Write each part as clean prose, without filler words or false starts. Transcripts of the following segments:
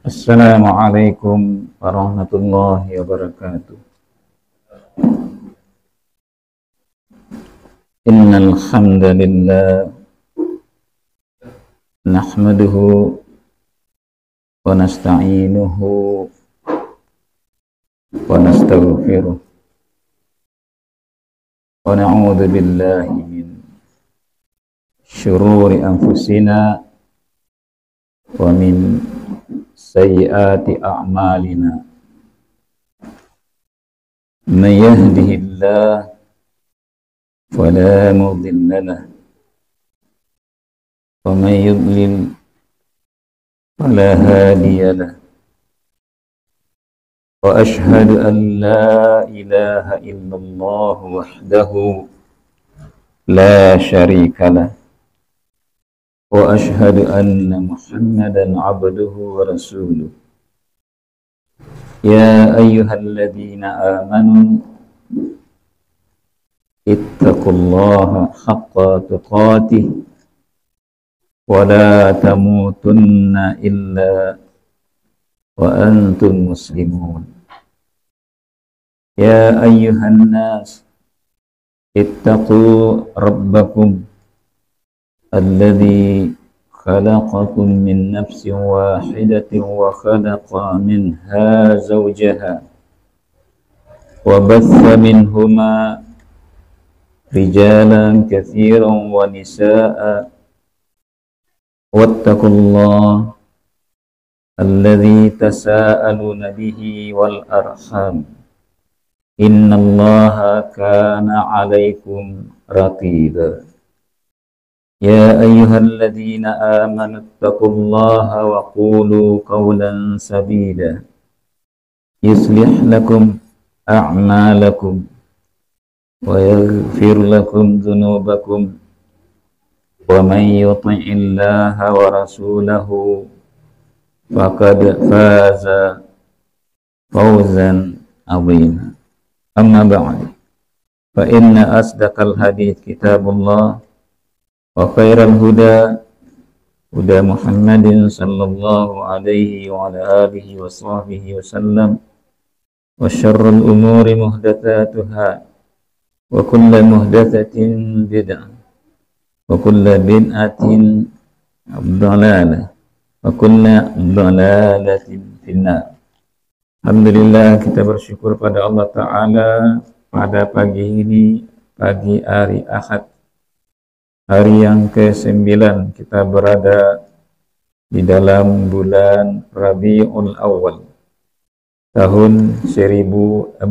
Assalamualaikum warahmatullahi wabarakatuh. Innal hamdalillah nahmaduhu wa nasta'inuhu wa nastaghfiruh wa na'udzu billahi min syururi anfusina wa min sayyiati a'malina. Man yahdihillahu fala mudilla lahu wa man yudlil fala hadiya lahu. Wa ashhadu an la ilaha illallah wahdahu la syarika lahu wa ashhadu anna Muhammadan abduhu wa rasuluh. Ya ayyuhalladzina amanu ittaqullaha haqqa tuqatih wa la tamutunna illa wa antum muslimun. Ya ayyuhan nas ittaqu rabbakum alladzi khalaqakum min nafsin wahidatin wa khalaqa minha zawjaha wa batha minhuma rijalan katsiran wa nisaa'a wattaqullaha alladzi tasaaluna bihi wal arham innallaha kana 'alaikum raqiba. Ya ayyuhalladzina amanu taqullaha wa qulu qawlan sadida yuslih lakum a'malakum wa yaghfir lakum dhunubakum wa man yuti'illaha wa rasulahu faqad faza fawzan 'azima. Amma ba'du, fa inna asdaqal hadits kitabullah wa khairal huda huda Muhammadin sallallahu alaihi wa ala alihi wa sahbihi wasallam wa syarrul umuri muhdatsatuha wa kullu muhdatsatin bid'ah wa kullu bid'atin dhalalah wa kullu dhalalatin finnar. Alhamdulillah, kita bersyukur pada Allah Ta'ala pada pagi ini, pagi hari Ahad, hari yang ke-9 kita berada di dalam bulan Rabiul Awal tahun 1445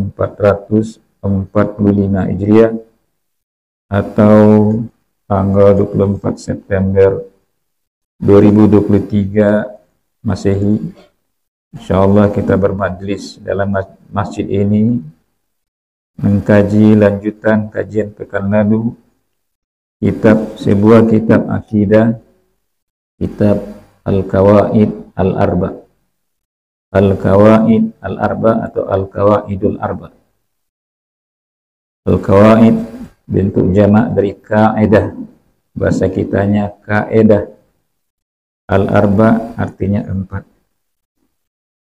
Hijriah atau tanggal 24 September 2023 Masehi. Insyaallah kita bermajlis dalam masjid ini mengkaji lanjutan kajian pekan lalu sebuah kitab akidah, kitab Al-Qawaid Al-Arba. Al-Qawaid Al-Arba atau Al-Qawaidul Arba. Al-Qawaid bentuk jamak dari kaidah, bahasa kitanya kaidah. Al-Arba artinya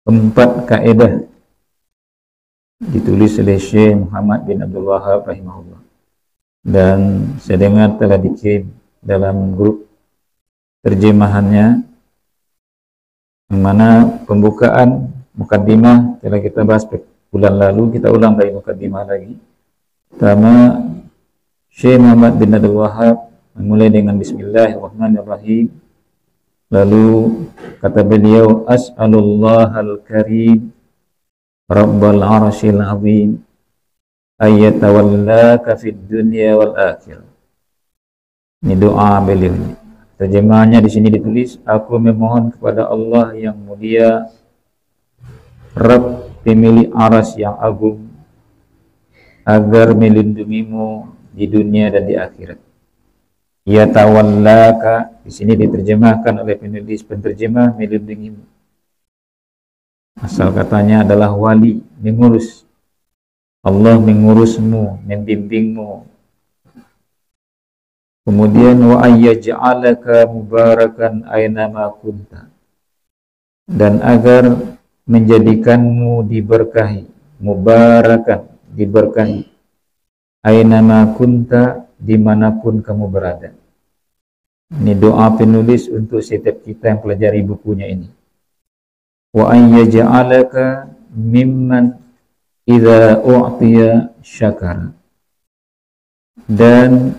empat kaidah, ditulis oleh Syekh Muhammad bin Abdul Wahhab rahimahullah, dan saya dengar telah dikirim dalam grup terjemahannya, yang mana pembukaan mukaddimah telah kita bahas bulan lalu. Kita ulang dari mukaddimah lagi. Pertama, Syekh Muhammad bin Abdul Wahhab memulai dengan Bismillahirrahmanirrahim. Lalu kata beliau, As'alullahal karim Rabbal arsyil azim ayyatawallaka fid dunya wal akhirah. Ini doa beliau. Terjemahannya di sini ditulis, aku memohon kepada Allah yang mulia, Rabb pemilik aras yang agung, agar melindungimu di dunia dan di akhirat. Ya tawallaka, di sini diterjemahkan oleh penterjemah melindungimu. Asal katanya adalah wali, mengurus. Allah mengurusmu, membimbingmu. Kemudian wa ayyaj'alaka mubarakan aina ma kunta. dan agar menjadikanmu diberkahi, mubarakan, diberkahi, ainama kunta, dimanapun kamu berada. Ini doa penulis untuk setiap kita yang pelajari bukunya ini. Wa an yaj'alaka mimman idza u'tiya syakara, dan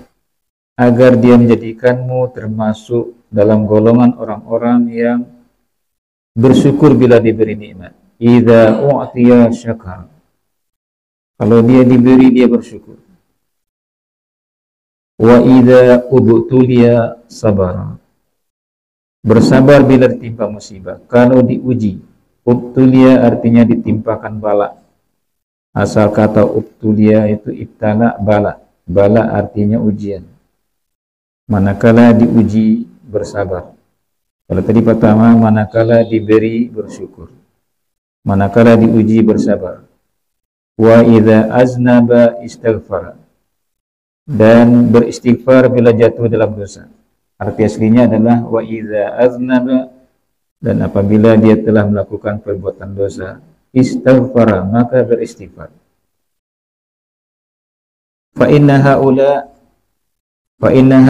agar dia menjadikanmu termasuk dalam golongan orang-orang yang bersyukur bila diberi nikmat. Idza u'tiya syakara, kalau dia diberi dia bersyukur. Wa idza ubtuliya sabara, bersabar bila ditimpa musibah. Kalau diuji, ubtuliya artinya ditimpakan bala. Asal kata ubtuliya itu ibtala, bala. Bala artinya ujian. Manakala diuji, bersabar. Kalau tadi pertama, manakala diberi, bersyukur. Manakala diuji, bersabar. Wa idza aznaba istighfara, dan beristighfar bila jatuh dalam dosa. Arti aslinya adalah wa idza aznaba, dan apabila dia telah melakukan perbuatan dosa, istighfara, maka beristighfar. Fa inna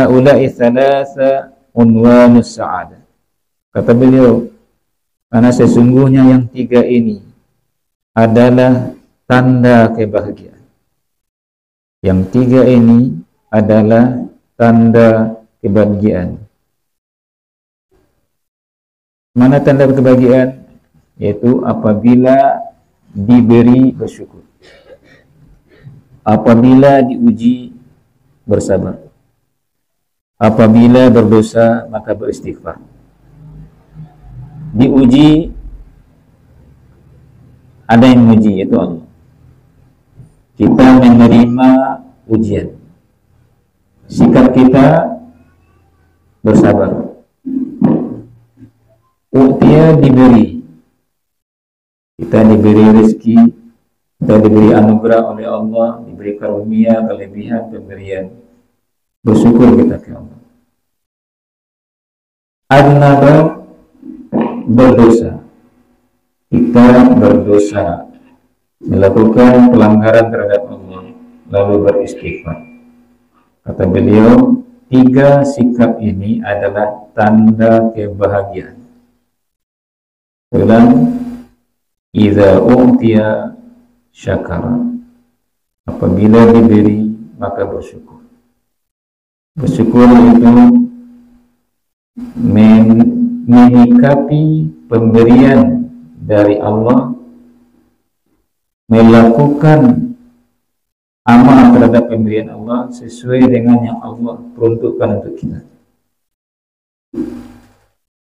haula'i thalatha unwanus sa'adah. Kata beliau, karena sesungguhnya yang tiga ini adalah tanda kebahagiaan. Yang tiga ini adalah tanda kebahagiaan. Mana tanda kebahagiaan? Yaitu apabila diberi, bersyukur. Apabila diuji, bersabar. Apabila berdosa, maka beristighfar. Diuji, ada yang menguji, yaitu Allah. Kita menerima ujian. Sikap kita bersabar. U'tiya, diberi. Kita diberi rezeki, kita diberi anugerah oleh Allah, diberi karunia, kelebihan, pemberian. Bersyukur kita ke Allah. Adnaba, berdosa. Kita berdosa, melakukan pelanggaran terhadap Allah, lalu beristighfar. Kata beliau, tiga sikap ini adalah tanda kebahagiaan. Ulang, idza u'tiya syakara, apabila diberi maka bersyukur. Bersyukur itu menyikapi pemberian dari Allah, melakukan amal terhadap pemberian Allah sesuai dengan yang Allah peruntukkan untuk kita.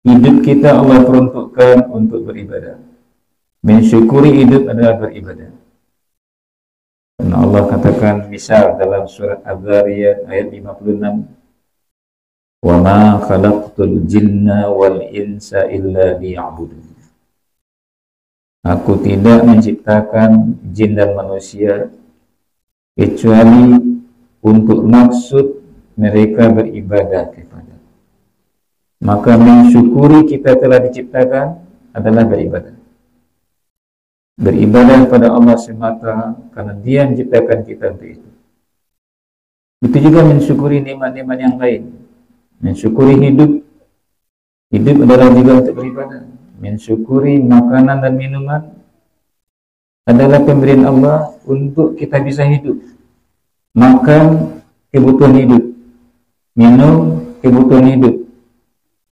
Hidup kita Allah peruntukkan untuk beribadah. Mensyukuri hidup adalah beribadah. Karena Allah katakan misal dalam surat Az-Zariyat ayat 56, "Wa ma khalaqtul jinna wal insa illa liya'budun." Aku tidak menciptakan jin dan manusia kecuali untuk maksud mereka beribadah kepada. Maka mensyukuri kita telah diciptakan adalah beribadah. Beribadah pada Allah semata karena Dia menciptakan kita untuk itu. Itu juga mensyukuri nikmat-nikmat yang lain. Mensyukuri hidup. Hidup adalah juga untuk beribadah. Mensyukuri makanan dan minuman adalah pemberian Allah untuk kita bisa hidup. Makan, kebutuhan hidup. Minum, kebutuhan hidup.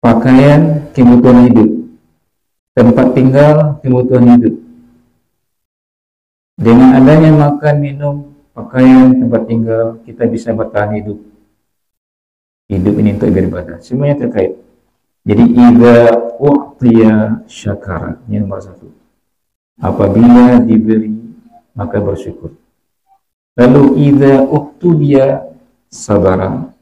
Pakaian, kebutuhan hidup. Tempat tinggal, kebutuhan hidup. Dengan adanya makan, minum, pakaian, tempat tinggal, kita bisa bertahan hidup. Hidup ini untuk beribadah. Semuanya terkait. Jadi idza u'tiya syakara, ini nomor satu. Apabila diberi maka bersyukur. Lalu idza ubtuliya sabara,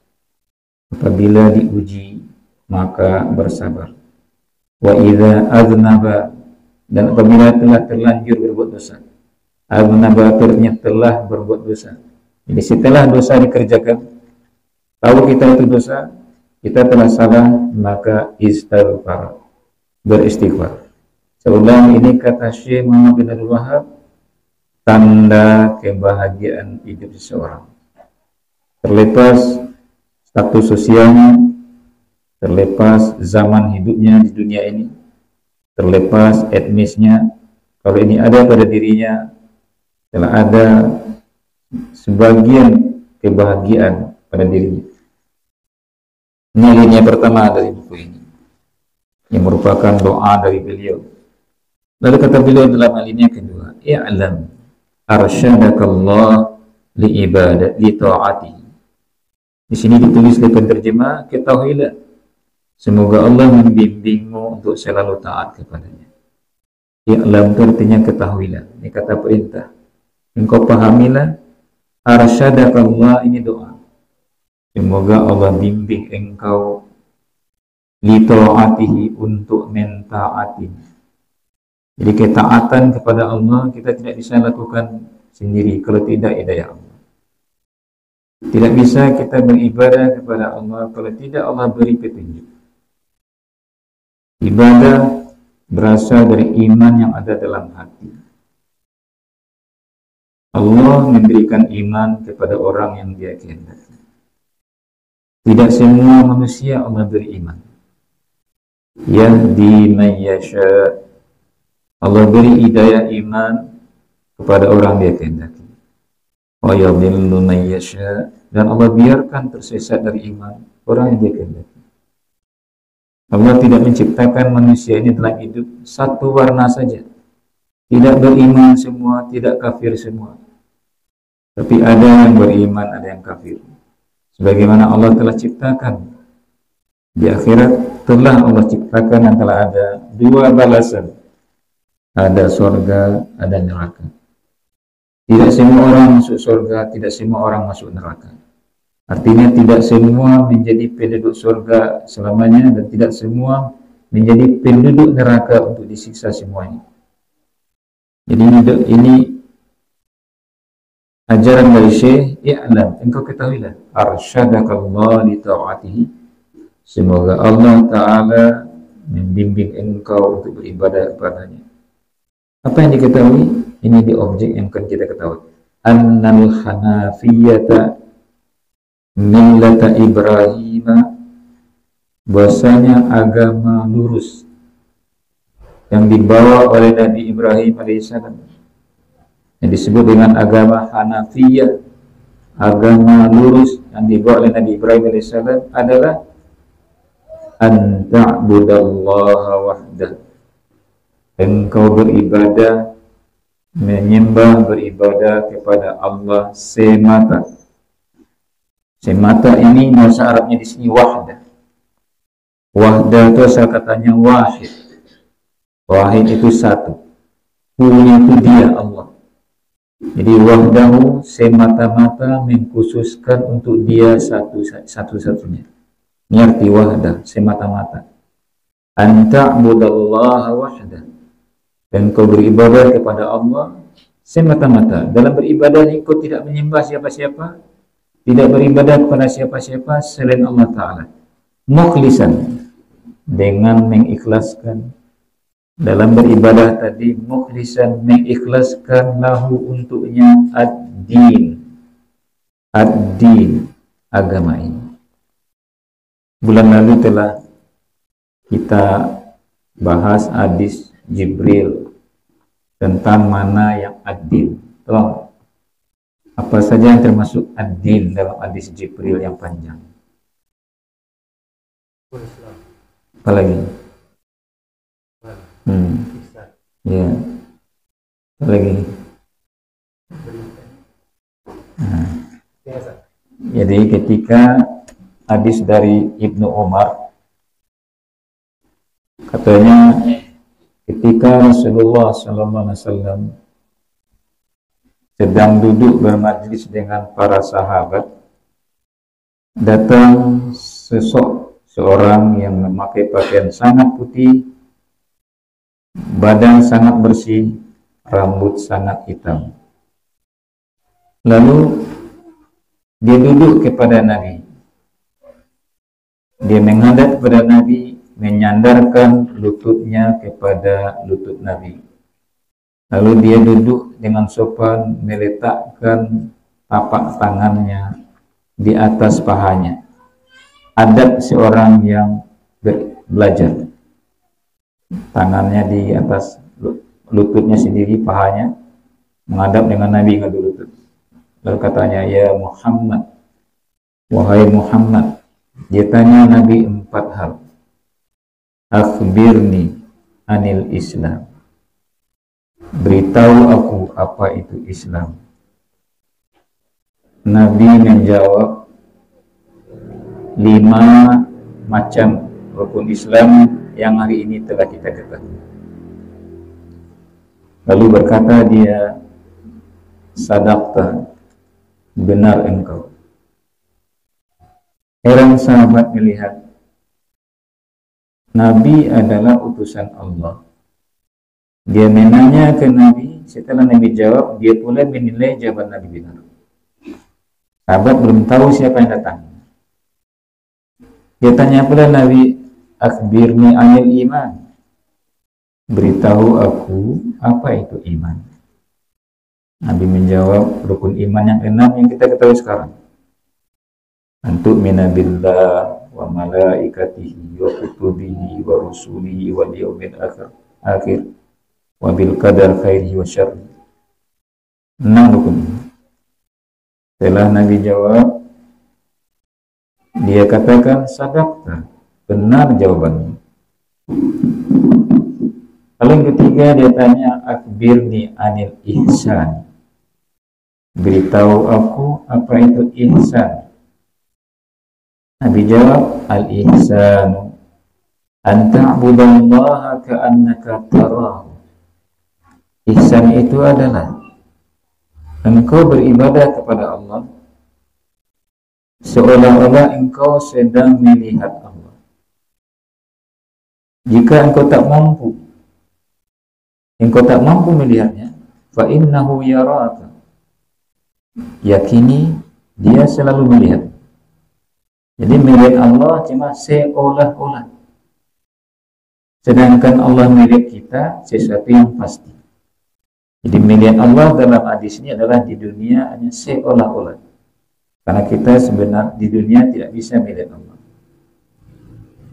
apabila diuji maka bersabar. Wa idza aznaba, dan apabila telah terlanjur berbuat dosa. Aznaba artinya telah berbuat dosa. Jadi setelah dosa dikerjakan, tahu kita itu dosa, kita telah salah, maka istighfar, beristighfar. Saya ulang, ini kata Syekh Muhammad bin Abdul Wahab, tanda kebahagiaan hidup seseorang. Terlepas status sosialnya, terlepas zaman hidupnya di dunia ini, terlepas etnisnya, kalau ini ada pada dirinya, telah ada sebagian kebahagiaan pada dirinya. Ini linia pertama dari buku ini, yang merupakan doa dari beliau. Lalu kata beliau dalam alinea kedua, i'lam arsyadakallah li ibadat li ta'atihi. Di sini ditulis oleh penterjemah, ketahuilah semoga Allah membimbingmu untuk selalu taat kepadanya. I'lam itu artinya ketahuilah, ini kata perintah. Engkau pahamilah, arsyadakallah ini doa. Semoga Allah bimbing engkau li ta'atihi untuk mentaatinya. Jadi ketaatan kepada Allah kita tidak bisa lakukan sendiri kalau tidak hidayah Allah. Tidak bisa kita beribadah kepada Allah kalau tidak Allah beri petunjuk. Ibadah berasal dari iman yang ada dalam hati. Allah memberikan iman kepada orang yang Dia kehendaki. Tidak semua manusia Allah beri iman. Yahdi man yasha. Allah beri hidayah iman kepada orang Dia kehendaki. Wa yadhillu man yasha, dan Allah biarkan tersesat dari iman orang yang Dia kehendaki. Allah tidak menciptakan manusia ini dalam hidup satu warna saja. Tidak beriman semua, tidak kafir semua. Tapi ada yang beriman, ada yang kafir. Sebagaimana Allah telah ciptakan di akhirat, telah Allah ciptakan yang telah ada dua balasan. Ada surga, ada neraka. Tidak semua orang masuk surga, tidak semua orang masuk neraka. Artinya tidak semua menjadi penduduk surga selamanya dan tidak semua menjadi penduduk neraka untuk disiksa semuanya. Jadi ini ajaran dari Syekh, i'lam, engkau ketahuilah, arsyadakallah li ta'atihi. Semoga Allah Ta'ala membimbing engkau untuk beribadah kepadanya. Apa yang diketahui? Ini di objek yang akan kita ketahui. Annal hanafiyata millata Ibrahim, bahwasanya agama lurus yang dibawa oleh Nabi Ibrahim alaihissalam, yang disebut dengan agama Hanafiyah, agama lurus yang dibawa oleh Nabi Ibrahim alaihissalam adalah an ta'budallaha wahdah, engkau beribadah, menyembah, beribadah kepada Allah semata. Semata ini bahasa Arabnya di sini wahdah. Wahdah itu asal katanya wahid. Wahid itu satu. Punya itu Dia Allah. Jadi wahdahu semata-mata mengkhususkan untuk Dia satu-satunya. Ini arti wahdah, semata-mata. Anta budallaha wahdah. Dan kau beribadah kepada Allah semata-mata. Dalam beribadah ini kau tidak menyembah siapa-siapa, tidak beribadah kepada siapa-siapa selain Allah Ta'ala. Mukhlisan, dengan mengikhlaskan. Dalam beribadah tadi, mukhlisan, mengikhlaskan lahu untuknya ad-din. Ad-din, agama ini. Bulan lalu telah kita bahas hadis Jibril tentang mana yang ad-din. Tolong, apa saja yang termasuk ad-din dalam hadis Jibril yang panjang? Apa lagi? Ya. Apa lagi? Nah. Jadi ketika hadis dari Ibnu Umar, katanya ketika Rasulullah SAW sedang duduk bermajlis dengan para sahabat, datang seorang yang memakai pakaian sangat putih, badan sangat bersih, rambut sangat hitam. Lalu dia duduk kepada Nabi. Dia menghadap kepada Nabi, menyandarkan lututnya kepada lutut Nabi. Lalu dia duduk dengan sopan meletakkan tapak tangannya di atas pahanya. Adab seorang yang belajar. Tangannya di atas lututnya sendiri, pahanya menghadap dengan Nabi ngadu lutut. Lalu katanya, ya Muhammad, wahai Muhammad. Dia tanya Nabi 4 hal. Akhbirni anil Islam. Beritahu aku apa itu Islam. Nabi menjawab 5 macam rukun Islam yang hari ini telah kita ketahui. Lalu berkata dia, sadaqta, benar engkau. Heran sahabat melihat Nabi adalah utusan Allah. Dia menanya ke Nabi, setelah Nabi jawab, dia pula menilai jawaban Nabi benar. Sahabat belum tahu siapa yang datang. Dia tanya pula Nabi, akhbirni anil iman. Beritahu aku apa itu iman. Nabi menjawab, rukun iman yang 6 yang kita ketahui sekarang. Antuk minabillah wa malaikatihi wa kutubihi wa rusulihi wal yaumil akhir wa bil qadar khairihi wa syarrihi. 6 rukun. Setelah Nabi jawab, dia katakan, sadaqta, benar jawabannya. Lalu yang ketiga dia tanya, akhbirni anil ihsan. Beritahu aku apa itu ihsan. Nabi jawab, al-ihsanu an ta'budallaha ka'annaka tarahu. Ihsan itu adalah engkau beribadah kepada Allah seolah-olah engkau sedang melihat Allah. Jika engkau tak mampu melihatnya, fa innahu yaraka. Yakini dia selalu melihat. Jadi melihat Allah cuma seolah-olah. Sedangkan Allah melihat kita sesuatu yang pasti. Jadi melihat Allah dalam hadis ini adalah di dunia hanya seolah-olah. Karena kita sebenarnya di dunia tidak bisa melihat Allah.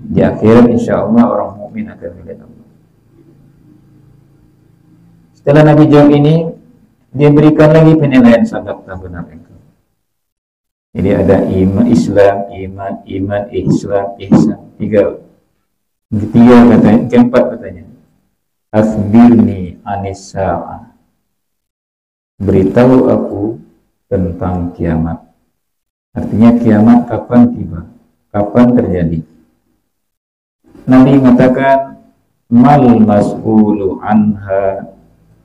Di akhirat insya Allah orang mukmin akan melihat Allah. Setelah Nabi jawab ini, dia berikan lagi penilaian sadaqta, benar engkau. Jadi ada iman, Islam, iman, ihsan. 3. Ketiga katanya, keempat katanya, akhbirni anis sa'ah. Beritahu aku tentang kiamat. Artinya kiamat kapan tiba, kapan terjadi. Nabi mengatakan, mal mas'ulu anha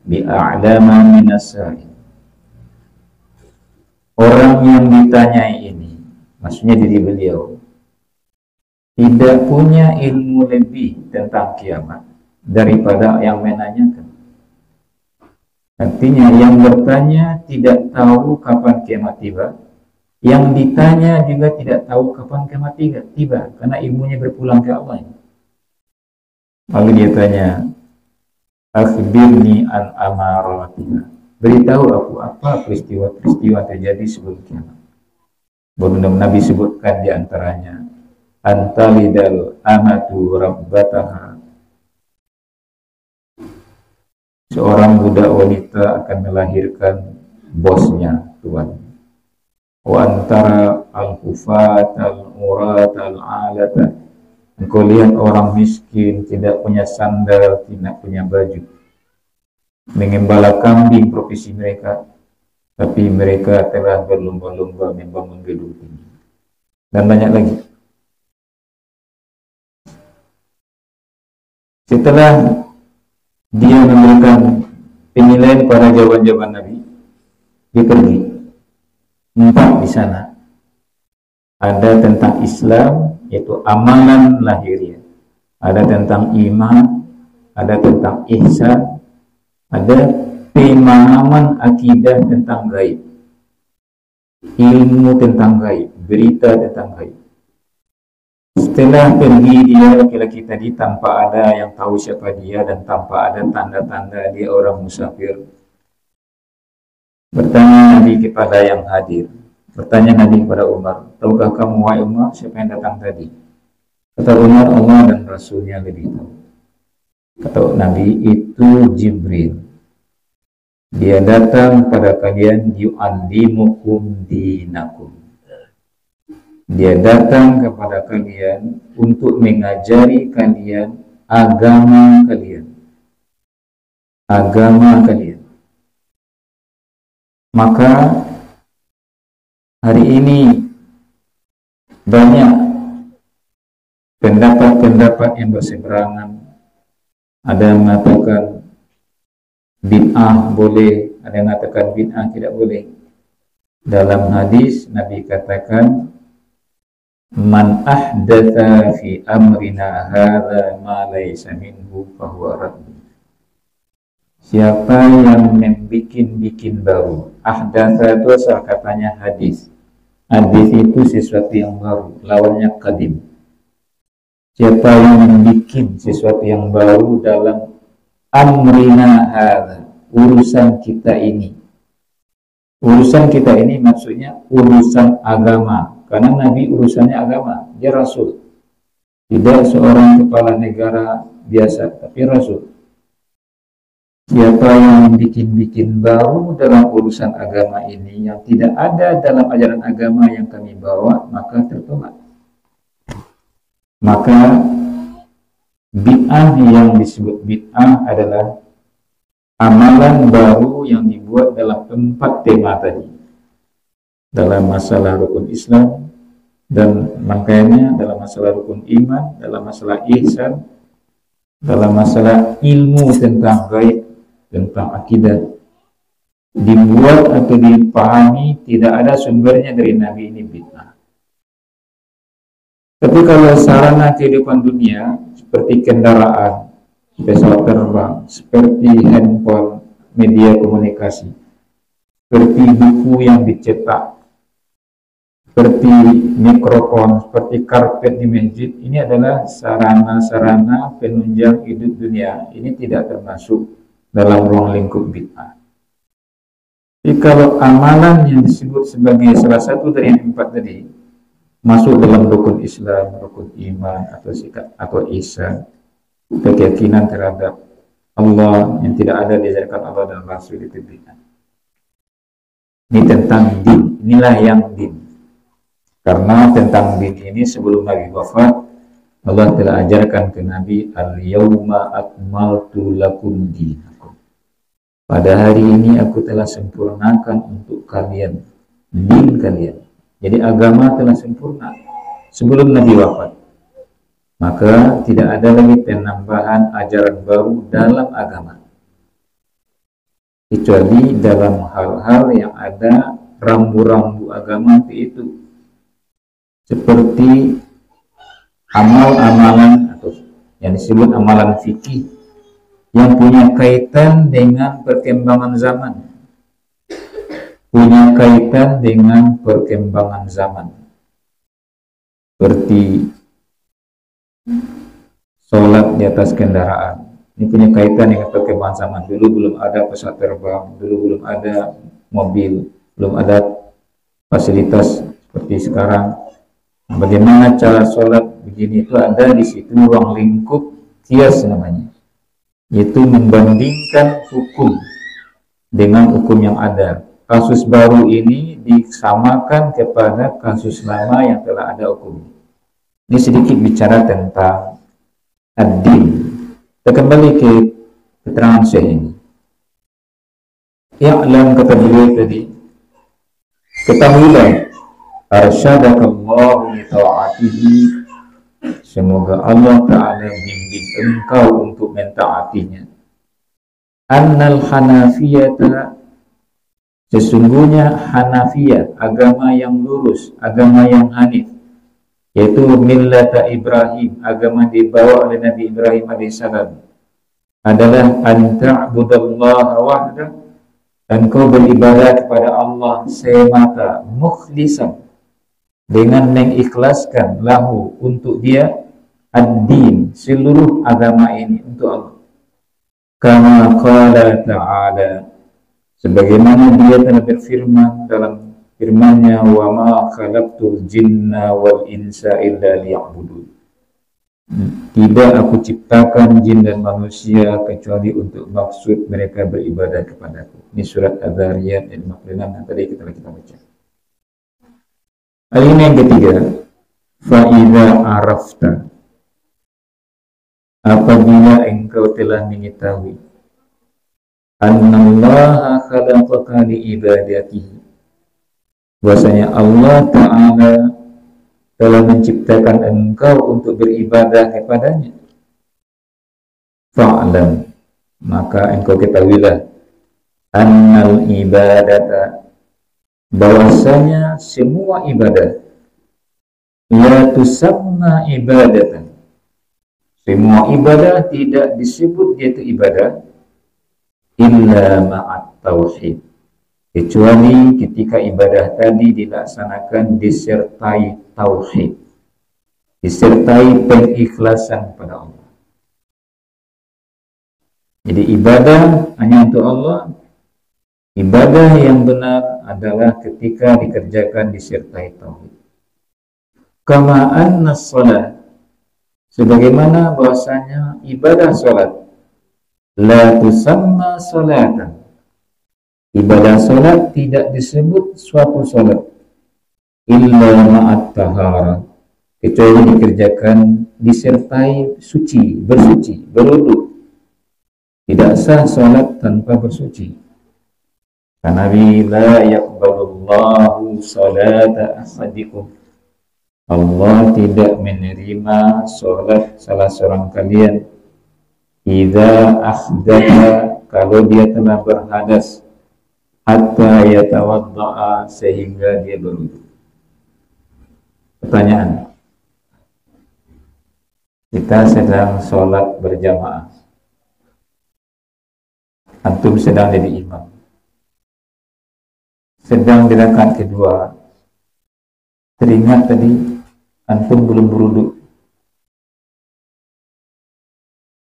bi'a'lama minas sa'il. Orang yang ditanyai ini, maksudnya diri beliau, tidak punya ilmu lebih tentang kiamat daripada yang menanyakan. Artinya yang bertanya tidak tahu kapan kiamat tiba, yang ditanya juga tidak tahu kapan kiamat tiba, karena ilmunya berpulang ke Allah. Lalu dia tanya, akhbirni an amaratiha. Beritahu aku apa peristiwa-peristiwa terjadi sebelum kiamat. Baru Nabi sebutkan di antaranya, antalidal amatu rabbataha. Seorang budak wanita akan melahirkan bosnya, tuan. Wa antara al-hufat al-urat al-alata. Engkau lihat orang miskin, tidak punya sandal, tidak punya baju, mengembala kambing profesi mereka, tapi mereka telah berlomba-lomba membangun gedung tinggi. Dan banyak lagi. Setelah dia memberikan penilaian pada jawaban-jawaban Nabi, dia pergi. 4 di sana. Ada tentang Islam, yaitu amalan lahiriah. Ada tentang iman, ada tentang ihsan, ada pemahaman akidah tentang gaib, ilmu tentang gaib, berita tentang gaib. Setelah pergi dia laki-laki tadi tanpa ada yang tahu siapa dia dan tanpa ada tanda-tanda dia orang musafir. Bertanya Nabi kepada yang hadir. Bertanya Nabi kepada Umar, tahukah kamu wahai Umar siapa yang datang tadi? Kata Umar, Allah dan Rasulnya lebih tahu. Kata Nabi, itu Jibril. Dia datang pada kalian yu'allimukum dinakum. Dia datang kepada kalian untuk mengajari kalian agama kalian. Agama kalian. Maka hari ini banyak pendapat-pendapat yang berseberangan. Ada yang mengatakan bid'ah boleh, ada yang mengatakan bid'ah tidak boleh. Dalam hadis Nabi katakan, man ahdatha fi amrina hadza ma laysa minhu fahuwa radd. Siapa yang membikin baru. Ahdatha itu asal katanya hadis. Hadis itu sesuatu yang baru, lawannya qadim. Siapa yang membikin sesuatu yang baru dalam amrina hadza, urusan kita ini. Urusan kita ini maksudnya urusan agama. Karena Nabi urusannya agama, dia Rasul. Tidak seorang kepala negara biasa, tapi Rasul. Siapa yang bikin baru dalam urusan agama ini yang tidak ada dalam ajaran agama yang kami bawa, maka tertolak. Maka bid'ah yang disebut bid'ah adalah amalan baru yang dibuat dalam 4 tema tadi. Dalam masalah rukun Islam, dan makanya dalam masalah rukun iman, dalam masalah ihsan, dalam masalah ilmu tentang gaib, tentang akidah, dibuat atau dipahami tidak ada sumbernya dari Nabi, ini bid'ah. Tapi kalau sarana kehidupan dunia seperti kendaraan, pesawat terbang, seperti handphone, media komunikasi, seperti buku yang dicetak, seperti mikrofon, seperti karpet di masjid, ini adalah sarana-sarana penunjang hidup dunia. Ini tidak termasuk dalam ruang lingkup bid'ah. Jadi kalau amalan yang disebut sebagai salah satu dari yang 4 tadi masuk dalam rukun Islam, rukun iman, atau sikap atau ihsan, keyakinan terhadap Allah yang tidak ada diajarkan Allah dan Rasul, itu bid'ah. Ini tentang din, inilah yang din. Karena tentang din ini sebelum Nabi wafat, Allah telah ajarkan ke Nabi, al-yawma akmaltu lakum dinakum. Pada hari ini aku telah sempurnakan untuk kalian din kalian. Jadi agama telah sempurna sebelum Nabi wafat. Maka tidak ada lagi penambahan ajaran baru dalam agama, kecuali dalam hal-hal yang ada rambu-rambu agama itu. Seperti amal-amalan atau yang disebut amalan fikih yang punya kaitan dengan perkembangan zaman. Punya kaitan dengan perkembangan zaman. Seperti sholat di atas kendaraan. Ini punya kaitan dengan perkembangan zaman. Dulu belum ada pesawat terbang, dulu belum ada mobil, belum ada fasilitas seperti sekarang. Bagaimana cara sholat begini, itu ada di situ ruang lingkup kias namanya, yaitu membandingkan hukum dengan hukum yang ada. Kasus baru ini disamakan kepada kasus lama yang telah ada hukum. Ini sedikit bicara tentang ad-din. Kita kembali ke keterangan Syekh ini. Ya'lam, kata beliau tadi, ketahuilah, arsyadakallahu li ta'atihi, semoga Allah Ta'ala bimbing engkau untuk mentaatinya. Annal hanafiyata, sesungguhnya Hanafiyah, agama yang lurus, agama yang hanif, yaitu millata Ibrahim, agama dibawa oleh Nabi Ibrahim alaihissalam, adalah an ta'budallaha wahda, dan kau beribadah kepada Allah semata, mukhlisan, dengan mengikhlaskan lahu untuk dia ad-din, seluruh agama ini untuk Allah. Kama qala ta'ala, sebagaimana dia telah berfirman dalam firman-Nya, wa ma khalaqtul jinna wal insa illa liya'budun. Tidak aku ciptakan jin dan manusia kecuali untuk maksud mereka beribadah kepadaku. Ini surat Az-Zariyat ayat 56 yang tadi kita baca. Ayat yang ketiga, fa idza arafta, apabila engkau telah mengetahui annallaha khalaqaka li ibadatihi, bahwasanya Allah Ta'ala telah menciptakan engkau untuk beribadah kepadanya, fa'lam, maka engkau ketahuilah annal ibadata, bahwasanya semua ibadah, la tusamma ibadatan, semua ibadah tidak disebut yaitu ibadah illa ma'at tauhid, kecuali ketika ibadah tadi dilaksanakan disertai tauhid, disertai pengikhlasan kepada Allah. Jadi ibadah hanya untuk Allah. Ibadah yang benar adalah ketika dikerjakan disertai tauhid. Kama anna shalah, sebagaimana bahwasanya ibadah salat la tusamma salatan, ibadah salat tidak disebut suatu salat illa ma'at tahara, kecuali dikerjakan disertai suci, bersuci, berwudu. Tidak sah salat tanpa bersuci. Karena la yaqbalullahu salata ahadikum, Allah tidak menerima salat salah seorang kalian idza ahdatha, kalau dia telah berhadas, hatta yatawadda'a, sehingga dia berwudu. Pertanyaan, kita sedang sholat berjamaah, antum sedang jadi imam, sedang di rakaat kedua, teringat tadi antum belum berwudu,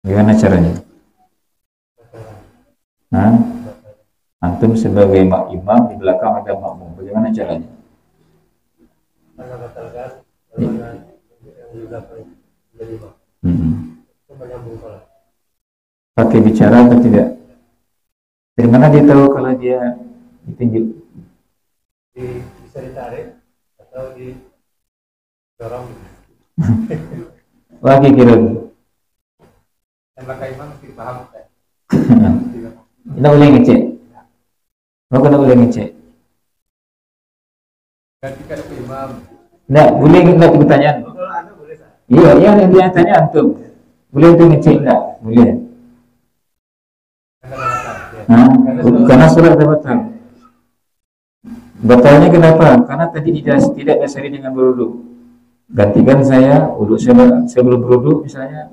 gimana caranya? Antum sebagai imam, di belakang ada makmum, bagaimana caranya? Pakai bicara atau tidak? Dari mana dia tahu kalau dia ditunjuk? Bisa ditarik atau didorong. Lagi kira. Maka imam mesti paham. Kita boleh ngecek. Maka kita boleh ngecek. Ketika ada imam. Enggak, boleh enggak pertanyaan? Iya, yang dia tanya antum. Boleh tuh ngecek enggak? Boleh. Karena surat batal. Batalnya kenapa? Karena tadi tidak dasari dengan berwudu. Gantikan saya wudu sebelum berwudu misalnya.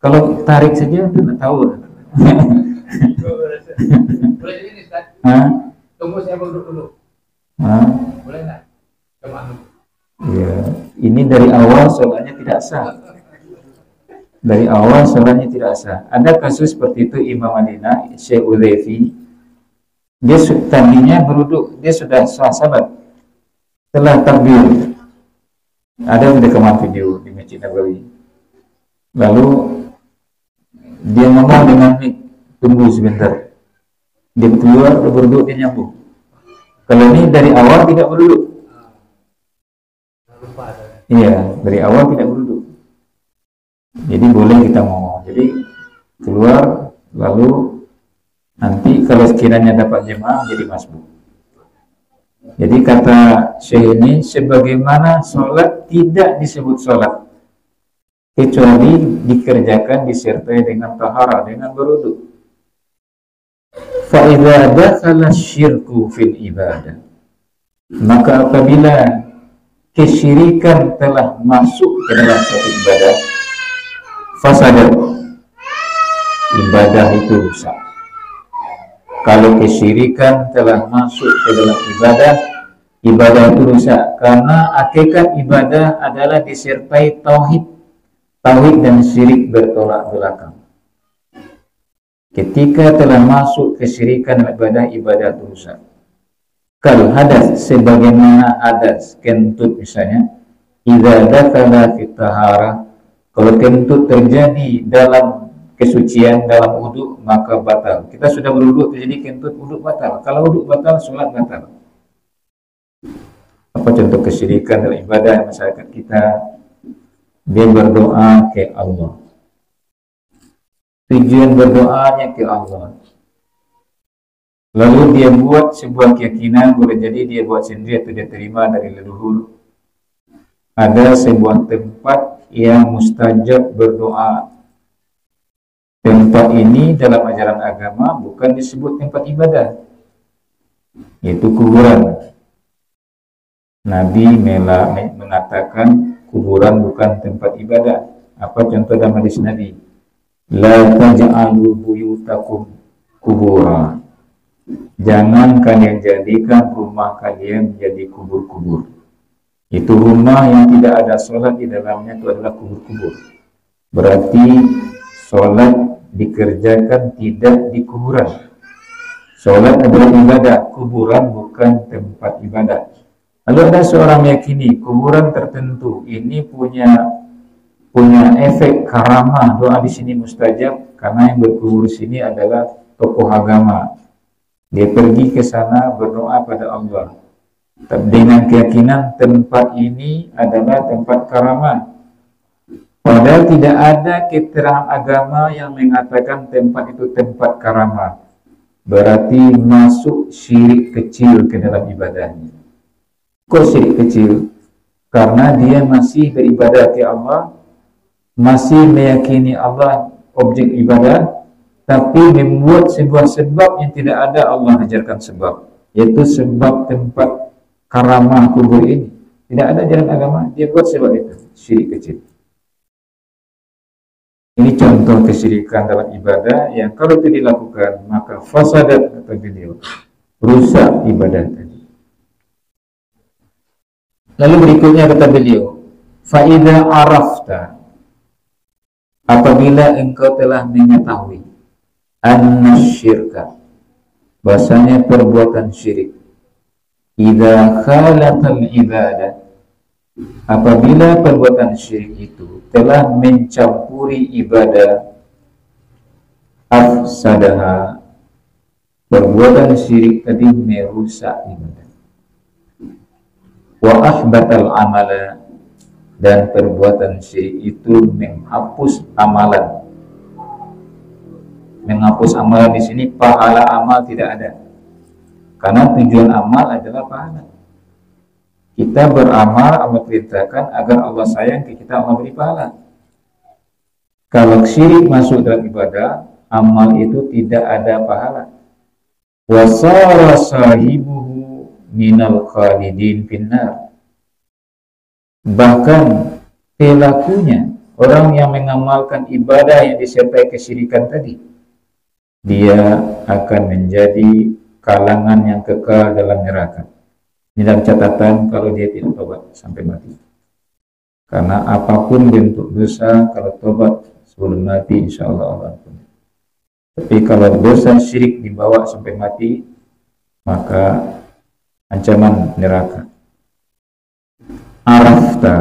Kalau tarik saja tidak tahu. Boleh ini Ustaz? Tunggu saya berwudu dulu. Boleh enggak? Ya, ini dari awal sholatnya tidak sah. Dari awal sholatnya tidak sah. Ada kasus seperti itu Imam Madinah, Syekh Udzaifi. Dia tadinya berwudu, dia sudah sahabat. Setelah takbir, ada rekaman video di Masjid Nabawi. Lalu dia ngomong dengan mik, tunggu sebentar. Dia keluar, berwudu, dia nyambung. Kalau ini dari awal tidak berwudu. Iya, dari awal tidak berwudu. Jadi boleh kita ngomong. Jadi keluar, lalu nanti kalau sekiranya dapat jemaah jadi masbuk. Jadi kata Syekh ini, sebagaimana sholat tidak disebut sholat kecuali dikerjakan disertai dengan tahara, dengan berwudu. Fa idza dakhala syirku fil ibadah, maka apabila kesyirikan telah masuk ke dalam suatu ibadah, fasadat, ibadah itu rusak. Kalau kesyirikan telah masuk ke dalam ibadah, ibadah itu rusak, karena hakikat ibadah adalah disertai tauhid. Tauhid dan syirik bertolak belakang. Ketika telah masuk kesyirikan dalam ibadah, ibadah itu rusak. Kal hadas, sebagaimana hadas, kentut misalnya, idza dakala fi taharah, kalau kentut terjadi dalam kesucian, dalam wudhu, maka batal. Kita sudah berwudhu, terjadi kentut, wudhu batal. Kalau wudhu batal, sholat batal. Apa contoh kesyirikan dalam ibadah masyarakat kita? Dia berdoa ke Allah. Tujuan berdoanya ke Allah. Lalu dia buat sebuah keyakinan, boleh jadi dia buat sendiri atau dia terima dari leluhur. Ada sebuah tempat yang mustajab berdoa. Tempat ini dalam ajaran agama bukan disebut tempat ibadah, yaitu kuburan. Nabi mengatakan kuburan bukan tempat ibadah. Apa contoh dalam hadis Nabi? La taj'alu buyutakum kubura. Jangan kalian jadikan rumah kalian menjadi kubur-kubur. Itu rumah yang tidak ada sholat di dalamnya, itu adalah kubur-kubur. Berarti sholat dikerjakan tidak di kuburan. Sholat adalah ibadah, kuburan bukan tempat ibadah. Lalu ada seorang meyakini kuburan tertentu ini punya efek karamah, doa di sini mustajab karena yang berkubur di sini adalah tokoh agama. Dia pergi ke sana berdoa pada Allah dengan keyakinan tempat ini adalah tempat karamah. Padahal tidak ada keterangan agama yang mengatakan tempat itu tempat karamah. Berarti masuk syirik kecil ke dalam ibadahnya. Kok syirik kecil? Karena dia masih beribadah ke Allah, masih meyakini Allah objek ibadah, tapi membuat sebuah sebab yang tidak ada Allah ajarkan sebab, yaitu sebab tempat karamah kubur ini. Tidak ada jalan agama, dia buat sebab itu, syirik kecil. Ini contoh kesyirikan dalam ibadah yang kalau itu dilakukan maka fasadat, kata beliau, rusak ibadah tadi. Lalu berikutnya kata beliau, faida arafta, apabila engkau telah mengetahui anna syirka, bahasanya perbuatan syirik, idza khalatal ibadah, apabila perbuatan syirik itu telah mencampuri ibadah, afsadaha, perbuatan syirik tadi merusak ibadah, wa ahbatal amala, dan perbuatan syirik itu menghapus amalan. Menghapus amalan di sini pahala amal tidak ada. Karena tujuan amal adalah pahala. Kita beramal, Allah perintahkan agar Allah sayang ke kita, Allah beri pahala. Kalau syirik masuk dalam ibadah, amal itu tidak ada pahala. Wa sara sahibuhu minal khalidin finnar. Bahkan pelakunya, orang yang mengamalkan ibadah yang disertai kesyirikan tadi, dia akan menjadi kalangan yang kekal dalam neraka. Ini dalam catatan kalau dia tidak tobat sampai mati. Karena apapun bentuk dosa, kalau tobat sebelum mati, insya Allah Allah ampuni. Tapi kalau dosa syirik dibawa sampai mati, maka ancaman neraka. Arafta,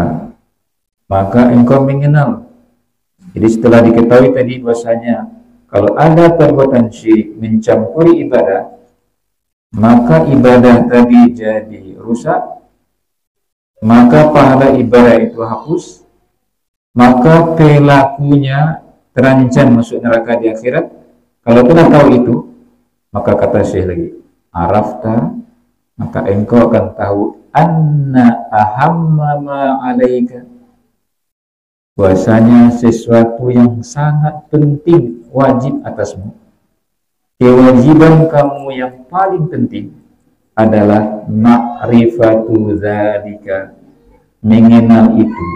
maka engkau mengenal. Jadi setelah diketahui tadi bahasanya kalau ada perbuatan syirik mencampuri ibadah, maka ibadah tadi jadi rusak, maka pahala ibadah itu hapus, maka pelakunya terancam masuk neraka di akhirat. Kalau telah tahu itu, maka kata Syekh lagi, arafta, maka engkau akan tahu anna ahamma ma alaika, bahwasanya sesuatu yang sangat penting wajib atasmu. Kewajiban kamu yang paling penting adalah ma'rifatu dzalika, mengenal itu,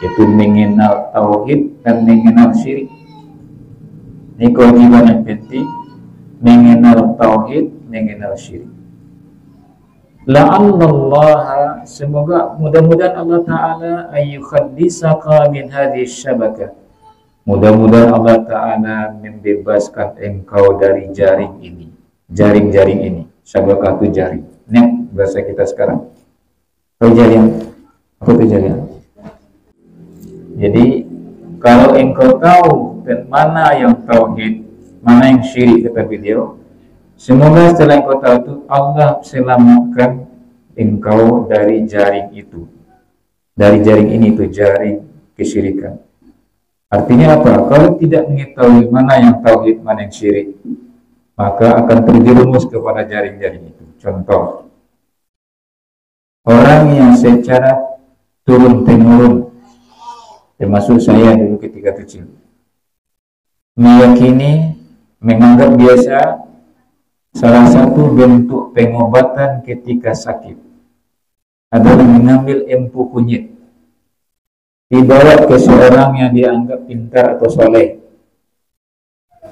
yaitu mengenal tauhid dan mengenal syirik. Ini kewajiban yang penting, mengenal tauhid, mengenal syirik. La'allallaha, semoga mudah-mudahan Allah Ta'ala ayyukhadisaka min hadhihi syabakah, mudah-mudahan Allah Ta'ala membebaskan engkau dari jaring ini. Jaring-jaring ini, syabakah itu jaring. Ini bahasa kita sekarang. Tahu jaring? Apa itu jaring? Jadi kalau engkau tahu mana yang tauhid, mana yang syirik, kata beliau, semoga setelah engkau tahu itu Allah selamatkan engkau dari jaring itu. Dari jaring ini, itu jaring kesyirikan. Artinya apa? Kalau tidak mengetahui mana yang tauhid, mana yang syirik, maka akan terjerumus kepada jaring-jaring itu. Contoh, orang yang secara turun-temurun, termasuk saya dulu ketika kecil, meyakini, menganggap biasa salah satu bentuk pengobatan ketika sakit adalah mengambil empu kunyit, dibawa ke seorang yang dianggap pintar atau soleh.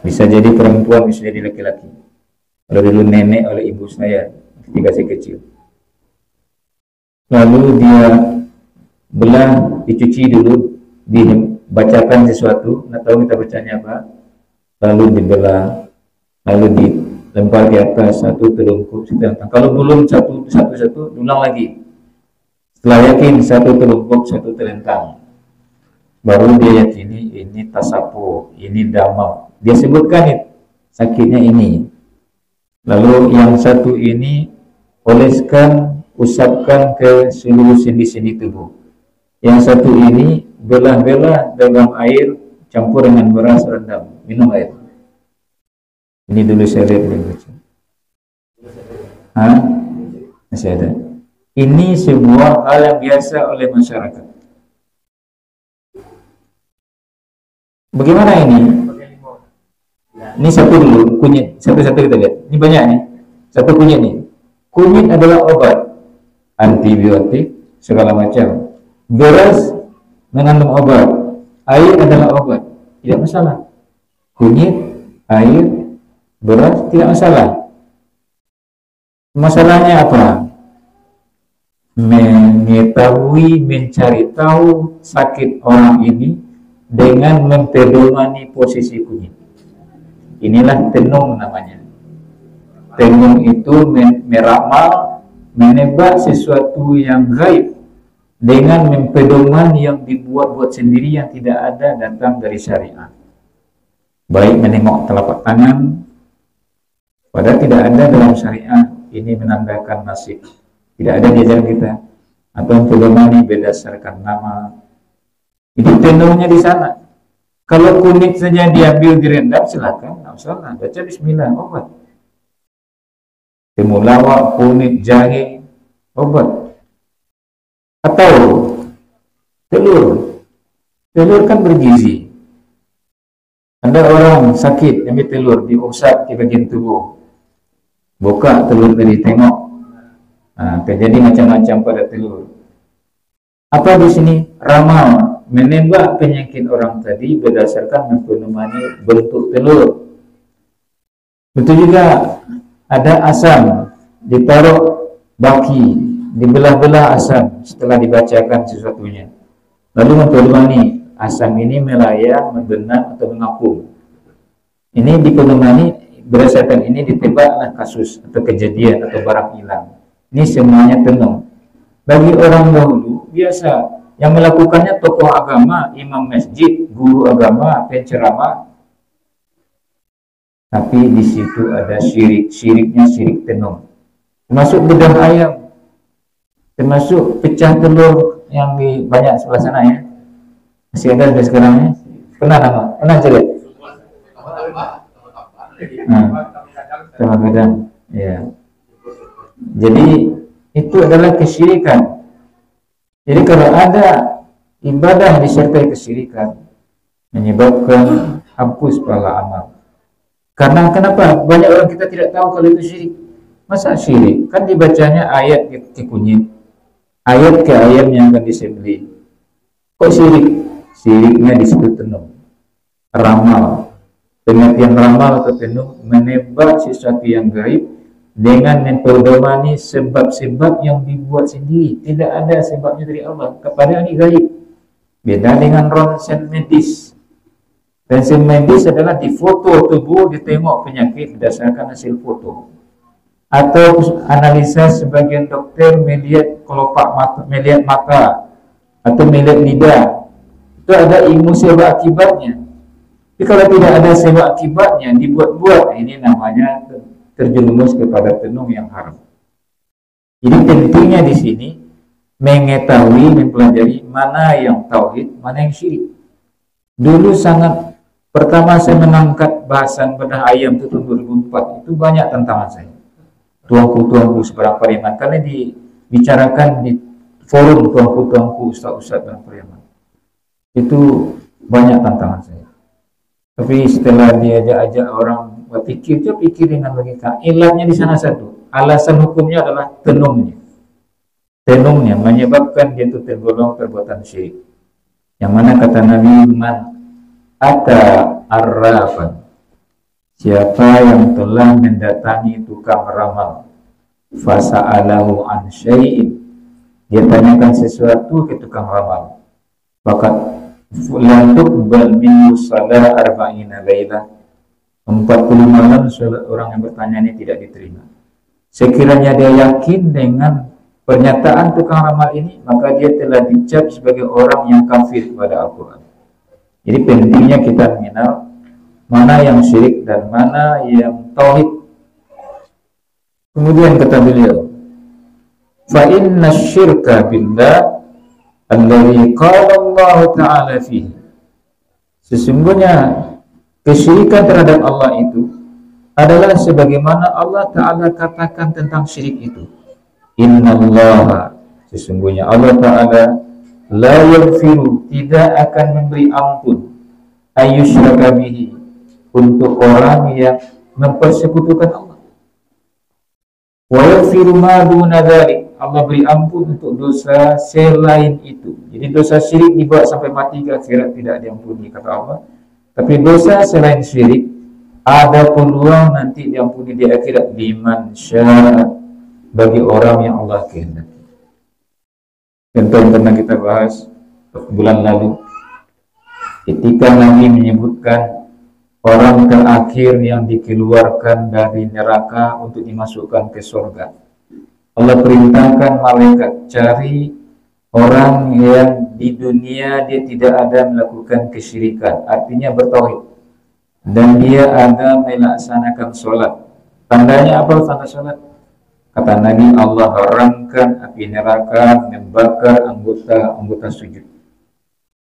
Bisa jadi perempuan, bisa jadi laki-laki. Kalau dulu nenek oleh ibu saya ketika saya kecil. Lalu dia belah, dicuci dulu, dibacakan sesuatu, nggak tahu kita bacanya apa. Lalu dibelah, lalu dilempar di atas satu telungkup. Kalau belum satu, ulang lagi. Setelah yakin satu telungkup, satu telentang, baru dia yakini ini tasapo, ini damam. Dia sebutkan itu, sakitnya ini. Lalu yang satu ini oleskan, usapkan ke seluruh sendi-sendi tubuh. Yang satu ini belah-belah dalam air, campur dengan beras, rendam, minum air. Ini dulu saya lihat di buku. Masih ada. Ini sebuah hal yang biasa oleh masyarakat. Bagaimana ini? Ini satu dulu, kunyit. Satu-satu kita lihat. Ini banyak nih. Satu kunyit nih. Kunyit adalah obat, antibiotik, segala macam. Beras mengandung obat. Air adalah obat. Tidak masalah. Kunyit, air, beras, tidak masalah. Masalahnya apa? Mengetahui, mencari tahu sakit orang ini dengan mempedomani posisi kunyit. Inilah tenung namanya. Tenung itu meramal, menebak sesuatu yang gaib dengan mempedoman yang dibuat-buat sendiri yang tidak ada datang dari syariat. Baik menengok telapak tangan, padahal tidak ada dalam syariat. Ini menandakan nasib. Tidak ada di ajaran kita. Atau mempedomani berdasarkan nama. Jadi tenungnya di sana. Kalau kunyit saja diambil direndam, silakan, tidak salah. Baca bismillah, obat. Temulawak, kunyit, jahe, obat. Atau telur. Telur kan bergizi. Ada orang sakit, ambil telur, diusap ke bagian tubuh. Buka telur tadi, tengok. Terjadi macam-macam pada telur. Apa di sini? Ramal. Menembak penyakit orang tadi berdasarkan mempedomani bentuk telur. Betul juga ada asam, ditaruh baki, dibelah-belah asam setelah dibacakan sesuatunya. Lalu mempedomani asam ini melayang, membenam atau mengapung. Ini dipedomani berdasarkan ini ditebaklah kasus atau kejadian atau barang hilang. Ini semuanya tenung. Bagi orang dahulu biasa. Yang melakukannya tokoh agama, imam masjid, guru agama, penceramah. Tapi di situ ada syirik, syiriknya syirik tenung. Termasuk bedah ayam, termasuk pecah telur yang di banyak sebelah sana ya. Masih ada sampai sekarang ya. Pernah nama? Pernah jelas? Kadang-kadang, ya. Jadi itu adalah kesyirikan. Jadi kalau ada ibadah disertai kesyirikan, menyebabkan hapus pahala amal. Karena kenapa? Banyak orang kita tidak tahu kalau itu syirik. Masa syirik? Kan dibacanya ayat ke kunyit, ayat ke ayam yang akan disembelih. Kok syirik? Syiriknya disebut tenung, ramal. Pengertian ramal atau tenung menebak sesuatu yang gaib dengan memperdomani sebab-sebab yang dibuat sendiri. Tidak ada sebabnya dari Allah. Kepada ini gaib. Beda dengan ronsen medis. Ronsen medis adalah difoto tubuh, ditengok penyakit berdasarkan hasil foto. Atau analisa sebagian dokter melihat kelopak mata, melihat mata atau melihat lidah. Itu ada ilmu sebab akibatnya. Tapi kalau tidak ada sebab akibatnya, dibuat-buat, ini namanya terjerumus kepada tenung yang haram. Jadi pentingnya di sini mengetahui, mempelajari mana yang tauhid, mana yang syirik. Dulu sangat pertama saya mengangkat bahasan bedah ayam itu tahun 2004, itu banyak tantangan saya. Tuanku seberang Pariaman, karena dibicarakan di forum tuanku ustaz-ustaz dan Pariaman. Itu banyak tantangan saya. Tapi setelah diajak-ajak orang berpikir, dia pikir dengan logika. Ilatnya di sana satu. Alasan hukumnya adalah tenungnya. Tenungnya menyebabkan dia itu tergolong perbuatan syirik. Yang mana kata Nabi, man ata arrafan, siapa yang telah mendatangi tukang ramal, fasa'alahu an syai'in, dia tanyakan sesuatu ke tukang ramal, maka lantuk bal min salah arba'ina lailah, 40 malam orang yang bertanya ini tidak diterima. Sekiranya dia yakin dengan pernyataan tukang ramal ini, maka dia telah dicap sebagai orang yang kafir kepada Al-Quran. Jadi pentingnya kita mengenal mana yang syirik dan mana yang tauhid. Kemudian kata beliau, fa inna syirka billah alladhi qala Allah Ta'ala fihi, sesungguhnya kesyirikan terhadap Allah itu adalah sebagaimana Allah Ta'ala katakan tentang syirik itu. Innallaha, sesungguhnya Allah Ta'ala la yaghfiru, tidak akan memberi ampun, ayyushraka bihi, untuk orang yang mempersekutukan Allah. Wa yaghfiru ma duna dzalik, Allah beri ampun untuk dosa selain itu. Jadi dosa syirik dibawa sampai mati ke akhirat tidak diampuni kata Allah. Tapi dosa selain syirik ada peluang nanti diampuni di akhirat, liman syaa, bagi orang yang Allah kehendaki. Contoh yang pernah kita bahas bulan lalu, ketika Nabi menyebutkan orang terakhir yang dikeluarkan dari neraka untuk dimasukkan ke surga. Allah perintahkan malaikat cari orang yang di dunia dia tidak ada melakukan kesyirikan, artinya bertauhid, dan dia ada melaksanakan sholat. Tandanya apa tanda sholat? Kata Nabi, Allah haramkan api neraka membakar anggota sujud.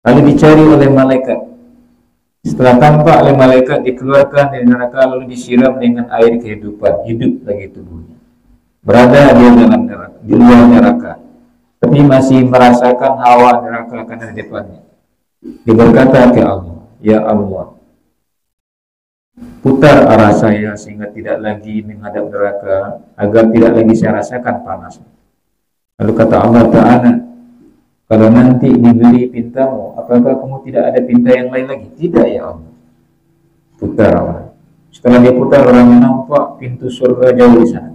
Lalu dicari oleh malaikat. Setelah tampak oleh malaikat, dikeluarkan dari neraka lalu disiram dengan air kehidupan, hidup lagi tubuhnya. Berada dia dalam neraka, di luar neraka, tapi masih merasakan hawa neraka karena di depannya. Dia berkata ke Allah, ya Allah, putar arah saya sehingga tidak lagi menghadap neraka, agar tidak lagi saya rasakan panas. Lalu kata Allah Ta'ala, kalau nanti diberi pintamu, apakah kamu tidak ada pinta yang lain lagi? Tidak ya Allah. Putar Allah. Setelah dia putar, orang nampak pintu surga jauh di sana.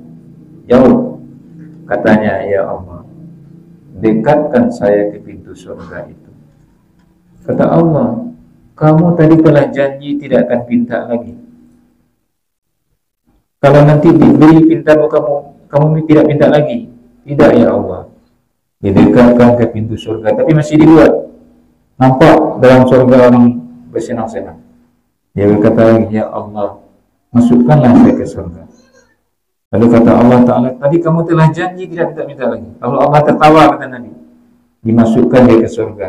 Jauh. Katanya, ya Allah, dekatkan saya ke pintu surga itu. Kata Allah, kamu tadi telah janji tidak akan pinta lagi. Kalau nanti diberi pintamu, kamu tidak pinta lagi. Tidak ya Allah. Didekatkan ke pintu surga, tapi masih di luar. Nampak dalam surga orang bersenang-senang. Dia berkata lagi, ya Allah, masukkanlah saya ke surga. Lalu kata Allah Ta'ala, tadi kamu telah janji tidak minta lagi. Lalu Allah tertawa, kata Nabi, dimasukkan dia ke surga.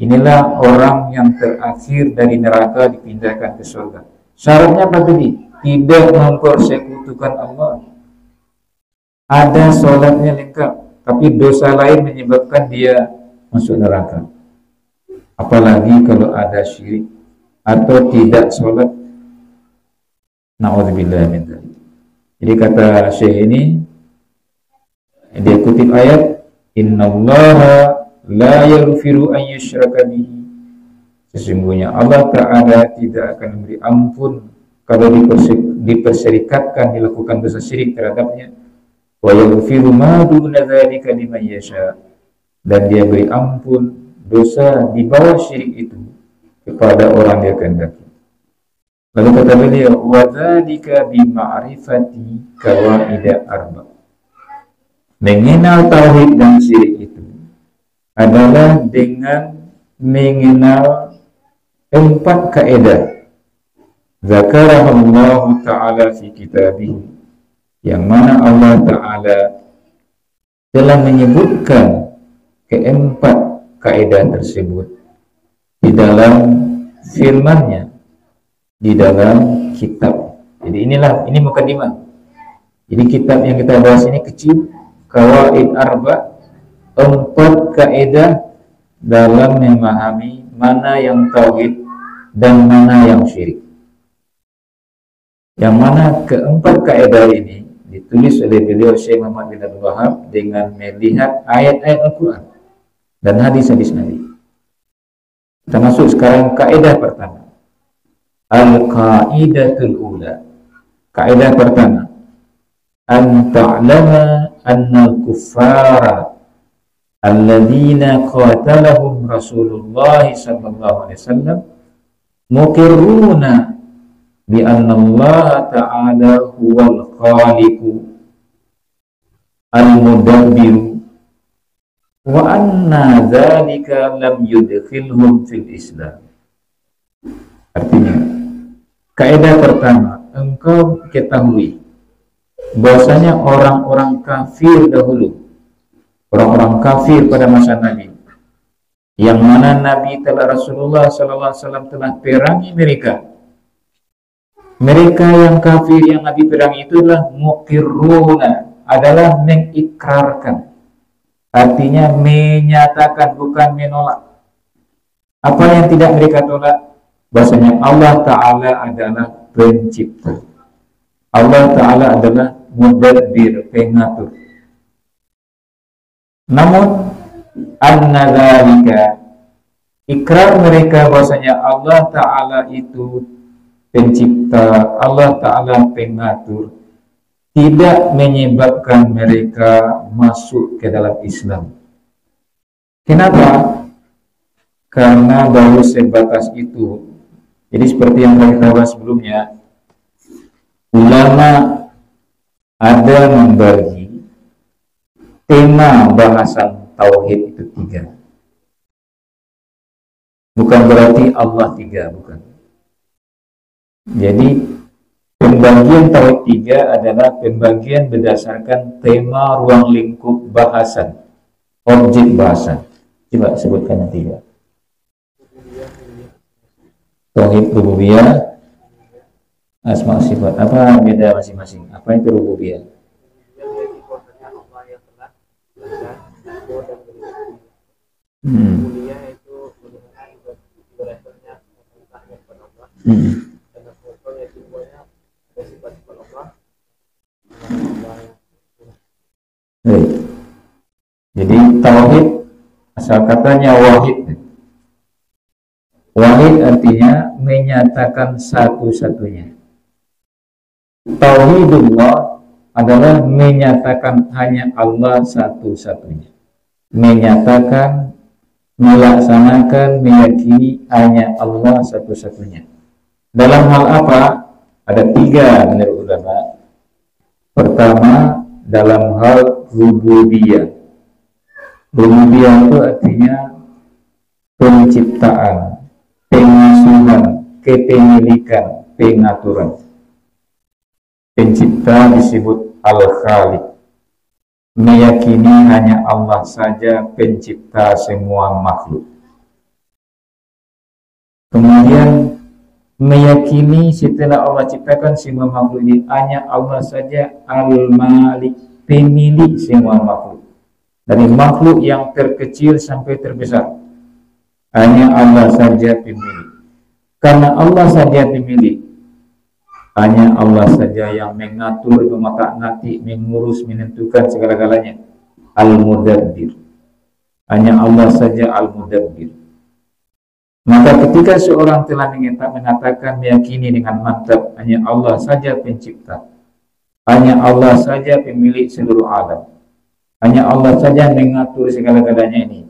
Inilah orang yang terakhir dari neraka dipindahkan ke surga. Syaratnya apa tadi? Tidak mempersekutukan Allah. Ada sholatnya lengkap, tapi dosa lain menyebabkan dia masuk neraka. Apalagi kalau ada syirik atau tidak sholat. Na'udzubillah min dzalik. Jadi kata Syekh ini, dia kutip ayat, innallaha la yaghfiru an yushraka bihi, sesungguhnya Allah Ta'ala tidak akan memberi ampun kalau diperserikatkan, dilakukan dosa syirik terhadapnya, wa yaghfiru ma duna dzalika liman yasha, dan dia beri ampun dosa di bawah syirik itu kepada orang yang kehendaki. Lalu kata beliau, wa dzalika bi ma'rifati qawaida arba. Mengenal tauhid dan syirik itu adalah dengan mengenal 4 kaidah. Zakarahullahu ta'ala fi kitabih, yang mana Allah Ta'ala telah menyebutkan keempat kaidah tersebut di dalam firman-Nya, di dalam kitab. Jadi ini mukadimah. Jadi kitab yang kita bahas ini kecil, Qawaid Arba, 4 kaidah dalam memahami mana yang tauhid dan mana yang syirik. Yang mana keempat kaidah ini ditulis oleh beliau Syekh Muhammad bin Abdul Wahab dengan melihat ayat-ayat Al-Quran dan hadis-hadis Nabi. Kita masuk sekarang kaidah pertama. Al-Qaidatul Ula. Kaidah pertama, an ta'lama anna al-kuffara alladzina qatalahum Rasulullah sallallahu alaihi wasallam muqirruna bi anna Allah ta'ala huwal khaliqu al-mudabbiru wa anna dzalika lam yudkhilhum fil Islam. Artinya, kaidah pertama, engkau ketahui bahwasanya orang-orang kafir dahulu, orang-orang kafir pada masa Nabi, yang mana Nabi Rasulullah SAW telah perangi mereka. Mereka yang kafir yang Nabi perangi itulah muqirruna, adalah mengikrarkan. Artinya menyatakan, bukan menolak. Apa yang tidak mereka tolak? Bahwasanya Allah Ta'ala adalah pencipta. Allah Ta'ala adalah mudabbir, pengatur. Namun anna dzalika, ikrar mereka bahwasanya Allah Ta'ala itu pencipta, Allah Ta'ala pengatur, tidak menyebabkan mereka masuk ke dalam Islam. Kenapa? Karena baru sebatas itu. Jadi seperti yang telah kita bahas sebelumnya, ulama ada membagi tema bahasan tauhid itu 3. Bukan berarti Allah 3, bukan. Jadi pembagian tauhid 3 adalah pembagian berdasarkan tema ruang lingkup bahasan, objek bahasan. Coba sebutkan yang 3. Tauhid rububiyah, asma sifat. Apa beda masing-masing? Apa itu rububiyah? Jadi tauhid asal katanya wahid. Wahid artinya menyatakan satu-satunya. Tauhidullah adalah menyatakan hanya Allah satu-satunya. Menyatakan, melaksanakan, meyakini hanya Allah satu-satunya. Dalam hal apa? Ada 3 menurut ulama. Pertama, dalam hal rububiyah. Rububiyah itu artinya penciptaan, pengasuhan, kepemilikan, pengaturan. Pencipta disebut Al-Khaliq. Meyakini hanya Allah saja pencipta semua makhluk. Kemudian meyakini setelah Allah ciptakan semua makhluk ini, hanya Allah saja Al-Malik, pemilik semua makhluk. Dari makhluk yang terkecil sampai terbesar, hanya Allah saja pemilik. Karena Allah saja pemilik, hanya Allah saja yang mengatur, memaknai, mengurus, menentukan segala-galanya. Al-Mudabbir, hanya Allah saja Al-Mudabbir. Maka ketika seorang telah mengatakan meyakini dengan mantap hanya Allah saja pencipta, hanya Allah saja pemilik seluruh alam, hanya Allah saja mengatur segala-galanya ini,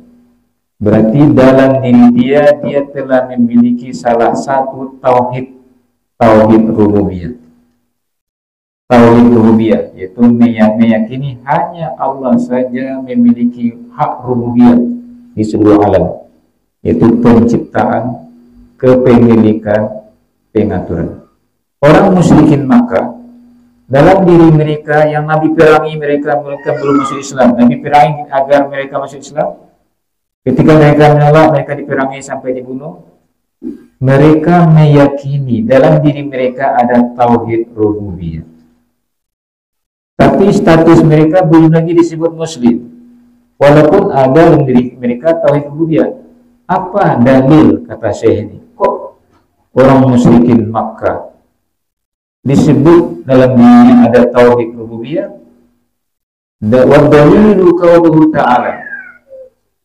berarti dalam diri dia telah memiliki salah satu tauhid rububiyah. Tauhid rububiyah yaitu meyakini hanya Allah saja memiliki hak rububiyah di seluruh alam, yaitu penciptaan, kepemilikan, pengaturan. Orang musyrikin Makkah, dalam diri mereka yang Nabi perangi mereka belum masuk Islam, Nabi perangi agar mereka masuk Islam. Ketika mereka menolak, mereka diperangi sampai dibunuh. Mereka meyakini dalam diri mereka ada tauhid rububiyah, tapi status mereka belum lagi disebut muslim, walaupun ada dalam diri mereka tauhid rububiyah. Apa dalil, kata Syekh ini, kok orang musyrikin Makkah disebut dalam dirinya ada tauhid rububiyah? Wa dalilu qauluhu ta'ala,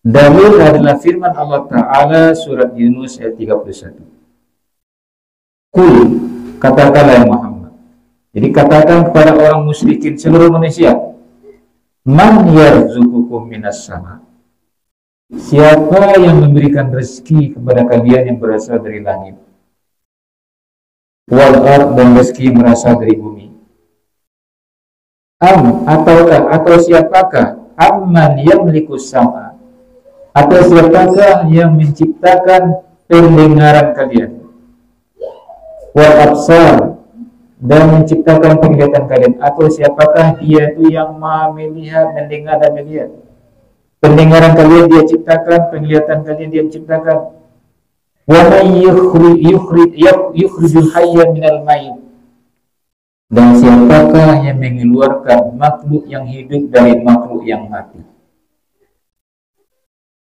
dalil adalah firman Allah Ta'ala surat Yunus ayat 31. Qul, katakanlah ya Muhammad. Jadi katakan kepada orang musyrikin seluruh manusia, man yarzuqukum minas sama, siapa yang memberikan rezeki kepada kalian yang berasal dari langit, wal ard, dan rezeki yang berasal dari bumi. Atau siapakah amman yamliku sama, atau siapakah yang menciptakan pendengaran kalian, wal absar, dan menciptakan penglihatan kalian, atau siapakah dia itu yang maha melihat, mendengar dan melihat. Pendengaran kalian dia ciptakan, penglihatan kalian dia menciptakan. Wa may yukhrijul hayya minal mayyit, dan siapakah yang mengeluarkan makhluk yang hidup dari makhluk yang mati.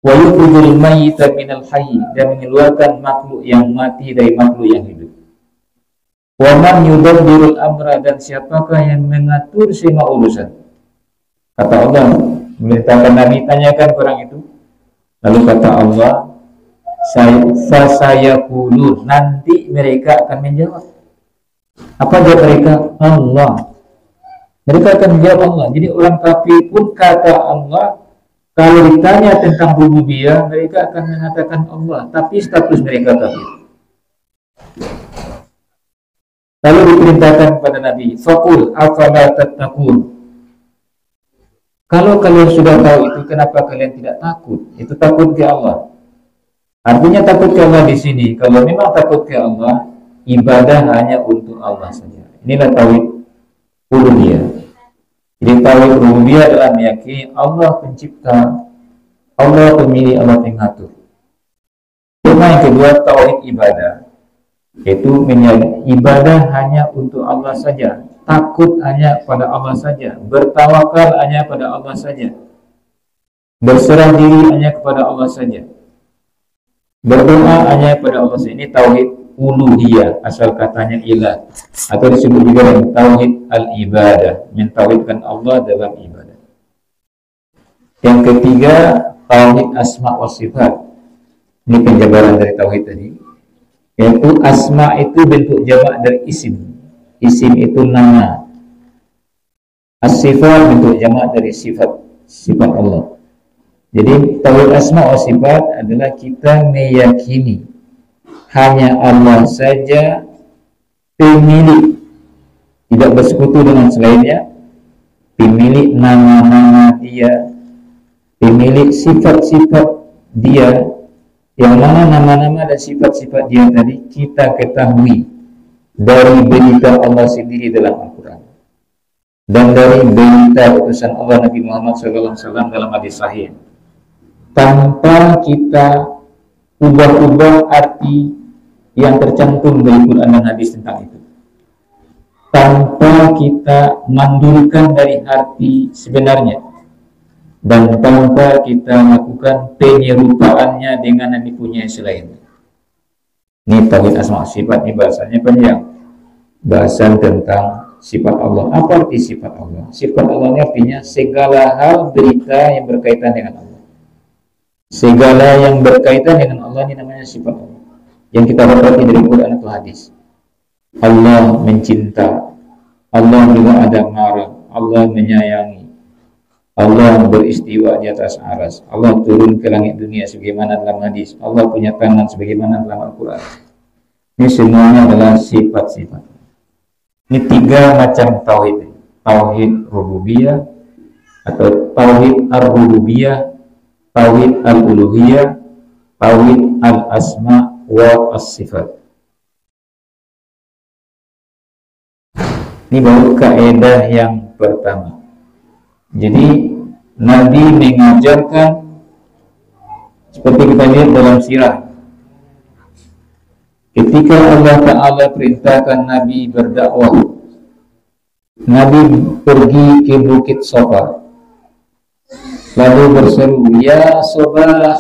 Wa yukhrijul mayyita minal hayy, dan mengeluarkan makhluk yang mati dari makhluk yang hidup. Wa man yudabbirul amra, dan siapakah yang mengatur semua urusan. Kata Allah, memerintahkan Nabi, tanyakan orang itu. Lalu kata Allah, saya kulun, nanti mereka akan menjawab. Apa jawab mereka? Allah. Mereka akan menjawab Allah. Jadi orang kafir pun kata Allah, kalau ditanya tentang rububiyah, mereka akan mengatakan Allah, tapi status mereka kafir. Lalu diperintahkan kepada Nabi, faqul afala tattaqun, kalau kalian sudah tahu itu, kenapa kalian tidak takut? Itu takut ke Allah. Artinya takut ke Allah di sini, kalau memang takut ke Allah, ibadah hanya untuk Allah saja. Inilah tauhid uluhiyah. Jadi tauhid rububiyah adalah meyakini Allah pencipta, Allah pemilik, Allah pengatur. Yang kedua, tauhid ibadah, yaitu ibadah hanya untuk Allah saja, takut hanya pada Allah saja, bertawakal hanya pada Allah saja, berserah diri hanya kepada Allah saja, berdoa hanya kepada Allah saja. Ini tauhid uluhiyah, asal katanya ilah, atau disebut juga dengan tauhid al-ibadah, mentauhidkan Allah dalam ibadah. Yang ketiga, tauhid asma wa sifat. Ini penjabaran dari tauhid tadi, yaitu asma itu bentuk jamak dari isim. Isim itu nama. As-sifat bentuk jamak dari sifat Allah. Jadi tauhid asma wa sifat adalah kita meyakini hanya Allah saja pemilik, tidak bersekutu dengan selainnya, pemilik nama-nama dia, pemilik sifat-sifat dia, yang mana nama-nama dan sifat-sifat dia tadi kita ketahui dari berita Allah sendiri dalam Al-Quran dan dari berita utusan Allah Nabi Muhammad SAW dalam hadis sahih, tanpa kita ubah-ubah arti yang tercantum dari Quran dan hadis tentang itu, tanpa kita mandulkan dari arti sebenarnya, dan tanpa kita lakukan penyerupaannya dengan yang dipunyai selain. Ini tauhid asma sifat, ini bahasanya panjang. Bahasan tentang sifat Allah. Apa arti sifat Allah? Sifat Allah ini artinya segala hal berita yang berkaitan dengan Allah. Segala yang berkaitan dengan Allah ini namanya sifat Allah. Yang kita dapati dari Quran atau hadis. Allah mencinta, Allah juga ada marah, Allah menyayangi, Allah beristiwa di atas aras, Allah turun ke langit dunia sebagaimana dalam hadis, Allah punya tangan sebagaimana dalam Al-Quran. Ini semuanya adalah sifat-sifat. Ini 3 macam tauhid. Tauhid rububiyah atau tauhid ar-rububiyah, tauhid al-uluhiyah, tauhid al-asma wa as-sifat. Ini baru kaidah yang pertama. Jadi Nabi mengajarkan seperti kita lihat dalam sirah. Ketika Allah Ta'ala perintahkan Nabi berdakwah, Nabi pergi ke Bukit Safa, lalu berseru, Ya Sobah,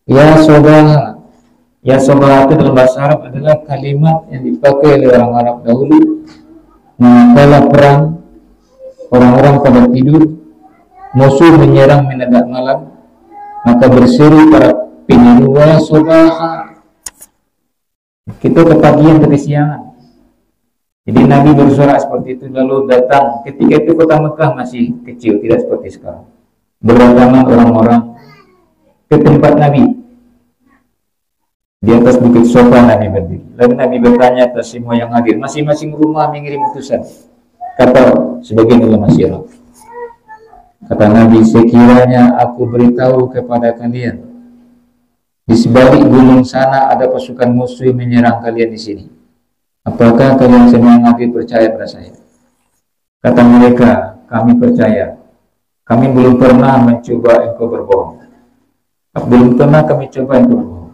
Ya Sobah. Ya Sobah itu dalam bahasa Arab adalah kalimat yang dipakai oleh orang Arab dahulu manakala perang, orang-orang pada tidur, musuh menyerang mendadak malam, maka berseru para penyeru, Ya Sobah. Kita kepagian ke kesiangan. Jadi Nabi bersuara seperti itu, lalu datang. Ketika itu kota Mekah masih kecil, tidak seperti sekarang. Berdatangan orang-orang ke tempat Nabi. Di atas bukit Safa Nabi berdiri. Lalu Nabi bertanya atas semua yang hadir. Masing-masing rumah mengirim utusan. Kata sebagian ulama sirah. Kata Nabi, sekiranya aku beritahu kepada kalian, di sebalik gunung sana ada pasukan musuh yang menyerang kalian di sini. Apakah kalian semua yang hadir percaya pada saya? Kata mereka, kami percaya. Kami belum pernah mencoba engkau berbohong. Belum pernah kami coba engkau berbohong.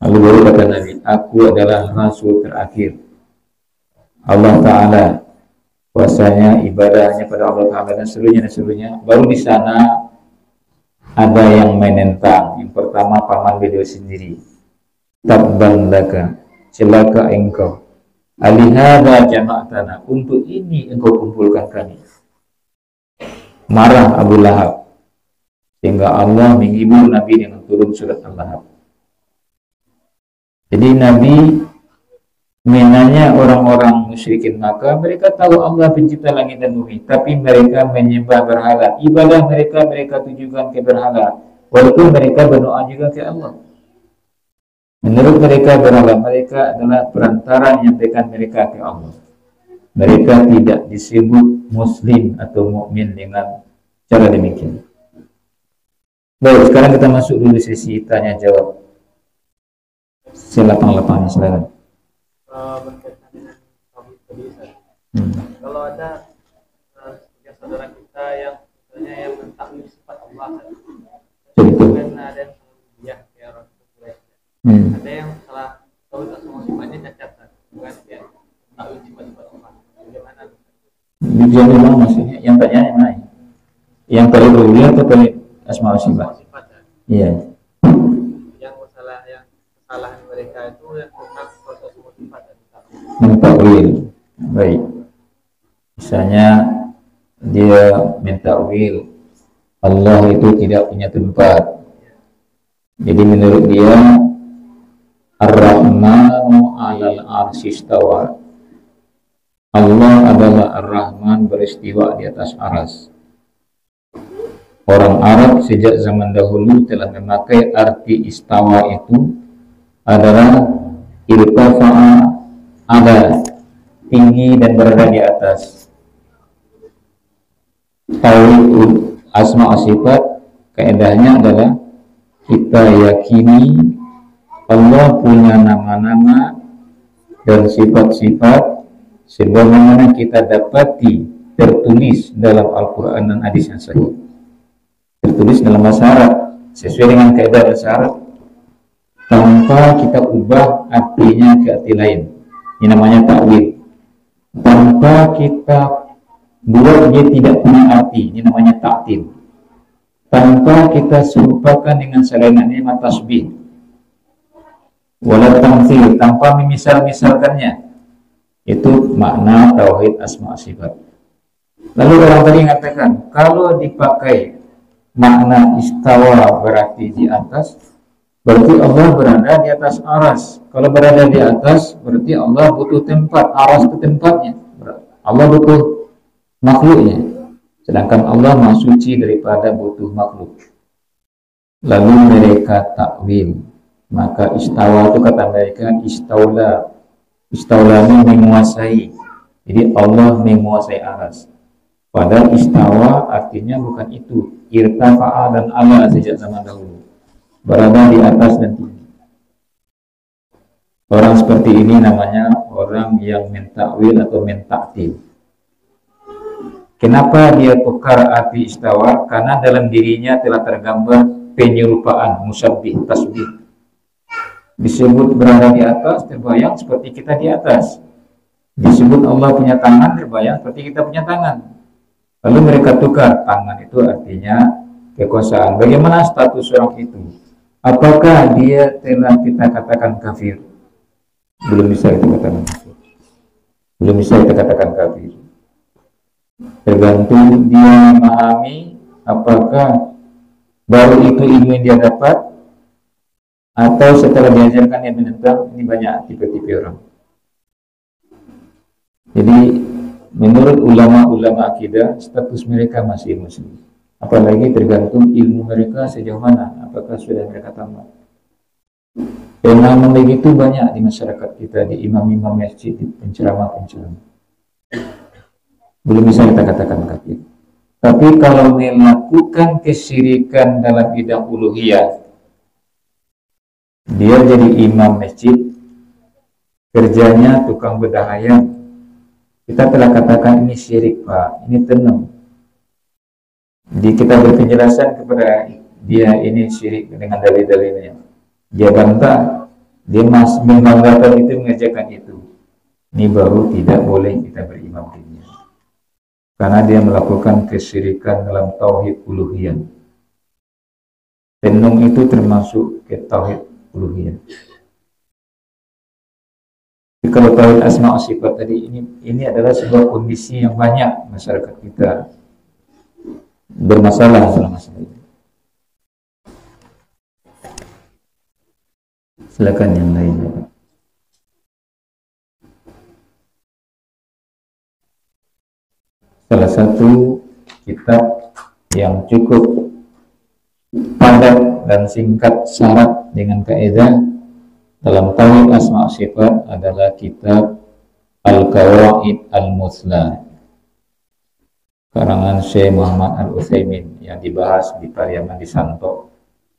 Lalu baru kata Nabi, aku adalah Rasul terakhir Allah Ta'ala. Puasanya, ibadahnya pada Allah Ta'ala dan seluruhnya. Baru di sana ada yang menentang. Yang pertama paman beliau sendiri. Tabban laka, celaka engkau. Alihada jama'atana, untuk ini engkau kumpulkan kami. Marah Abu Lahab, sehingga Allah menghibur Nabi dengan turun surat Al-Lahab. Jadi Nabi menanya orang-orang musyrikin Makkah, mereka tahu Allah pencipta langit dan bumi, tapi mereka menyembah berhala. Ibadah mereka tujukan ke berhala, walaupun mereka berdoa juga ke Allah. Menurut mereka berhala mereka adalah perantara yang menyampaikan mereka ke Allah. Mereka tidak disebut muslim atau mukmin dengan cara demikian. Baik, sekarang kita masuk dulu sesi tanya jawab. Silakan silakan. Berkaitan dengan tauhid tadi, kalau ada saudara kita yang misalnya yang mentakwil sifat Allah, kan ada yang ya kayak Rasulullah, ada yang salah tahu semua sifatnya cacat, bukan ya takwil sifat Allah. Bagaimana? Dia memang maksudnya yang tanya yang lain. Yang tadi rububiyah atau tadi asma wa sifat? Iya. Yang masalah yang kesalahan mereka itu yang tentang proses sifat dan mentakwil. Baik. Misalnya dia mentakwil Allah itu tidak punya tempat. Jadi menurut dia Ar-Rahmanu 'alal 'arsy istawa. Allah adalah Ar-Rahman beristiwa di atas aras. Orang Arab sejak zaman dahulu telah memakai arti istawa itu adalah irtafa'a, ada tinggi dan berada di atas. Tauhid asma wa sifat kaidahnya adalah kita yakini Allah punya nama-nama dan sifat-sifat sebagaimana kita dapati tertulis dalam Al-Quran dan hadis yang sahih, tertulis dalam bahasa Arab sesuai dengan kaidah bahasa Arab, tanpa kita ubah artinya ke arti lain. Ini namanya takwil. Tanpa kita buat dia tidak punya arti, ini namanya ta'til. Tanpa kita serupakan dengan selain nama tasbih, wala tamtsil, tanpa memisal-misalkannya, itu makna tauhid asma sifat. Lalu orang tadi mengatakan kalau dipakai makna istawa berarti di atas, berarti Allah berada di atas aras. Kalau berada di atas, berarti Allah butuh tempat. Aras itu tempatnya. Allah butuh makhluknya. Sedangkan Allah maha suci daripada butuh makhluk. Lalu mereka takwil. Maka istawa itu kata mereka istaula. Istaula ini menguasai. Jadi Allah menguasai aras. Padahal istawa artinya bukan itu. Irtafa'a dan ala sejak zaman dahulu. Berada di atas dan tinggi. Orang seperti ini namanya orang yang mentakwil atau mentaktil. Kenapa dia tukar arti istawa? Karena dalam dirinya telah tergambar penyerupaan, musabbih, tasbih. Disebut berada di atas, terbayang seperti kita di atas. Disebut Allah punya tangan, terbayang seperti kita punya tangan. Lalu mereka tukar, tangan itu artinya kekuasaan. Bagaimana status orang itu? Apakah dia telah kita katakan kafir? Belum bisa kita katakan kafir. Belum bisa kita katakan kafir. Tergantung dia memahami apakah baru itu ilmu yang dia dapat, atau setelah diajarkan yang menentang. Ini banyak tipe-tipe orang. Jadi menurut ulama-ulama akidah, status mereka masih muslim. Apalagi tergantung ilmu mereka sejauh mana, apakah sudah mereka tamat. Pemahaman begitu banyak di masyarakat kita, di imam-imam masjid, di penceramah-penceramah. Belum bisa kita katakan kafir. Tapi kalau melakukan kesyirikan dalam bidang uluhiyah, dia jadi imam masjid, kerjanya tukang bedah ayam, kita telah katakan ini syirik Pak, ini tenung. Jadi kita berpenjelasan kepada dia ini syirik dengan dalil-dalilnya. Dia bantah, dia masih membanggakan itu, mengerjakan itu. Ini baru tidak boleh kita berimam dengan dia. Karena dia melakukan kesyirikan dalam tauhid uluhiyah. Tenung itu termasuk ke tauhid uluhiyah. Kalau tauhid asma wa sifat tadi, ini adalah sebuah kondisi yang banyak masyarakat kita bermasalah dalam masalah ini. Silakan yang lainnya. Salah satu kitab yang cukup padat dan singkat syarat dengan kaidah dalam tauhid asma wa sifat adalah kitab Al-Qawaid Al-Muthla karangan Syekh Muhammad Al-Utsaimin yang dibahas di Pariaman di Santo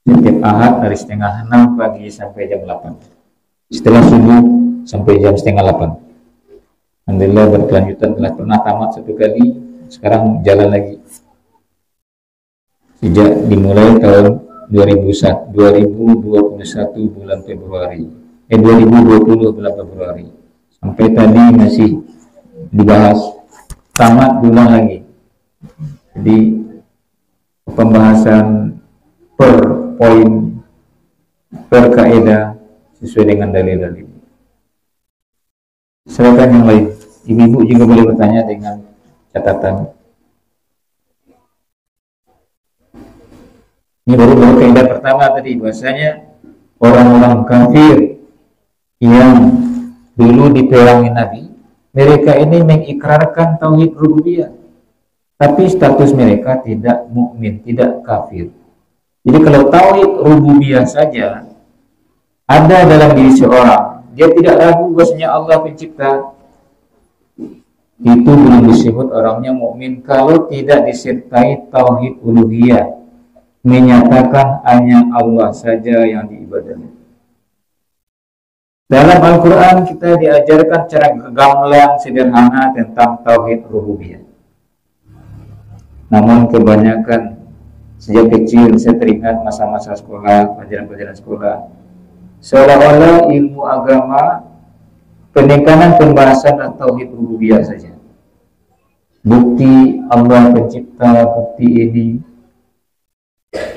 setiap Ahad dari setengah 6 pagi sampai jam 8, setelah subuh sampai jam setengah 8. Alhamdulillah berkelanjutan, telah pernah tamat satu kali, sekarang jalan lagi sejak dimulai tahun 2021 bulan Februari 2020 bulan Februari sampai tadi masih dibahas, tamat diulang lagi. Jadi pembahasan per poin, per kaidah sesuai dengan dalil-dalil. Silakan yang lain. Ibu-ibu juga boleh bertanya dengan catatan. Ini baru kaidah pertama tadi, bahasanya orang-orang kafir yang dulu diperangi Nabi, mereka ini mengikrarkan tauhid rububiyah, tapi status mereka tidak mukmin, tidak kafir. Jadi kalau tauhid rububiyah saja ada dalam diri seorang, dia tidak ragu bahwasanya Allah pencipta, itu belum disebut orangnya mukmin kalau tidak disertai tauhid uluhiyah, menyatakan hanya Allah saja yang diibadahi. Dalam Al-Quran kita diajarkan cara gamblang sederhana tentang tauhid rububiyah. Namun kebanyakan sejak kecil saya teringat masa-masa sekolah, pelajaran-pelajaran sekolah, seolah-olah ilmu agama penekanan pembahasan tauhid rububiyah saja. Bukti Allah pencipta, bukti ini,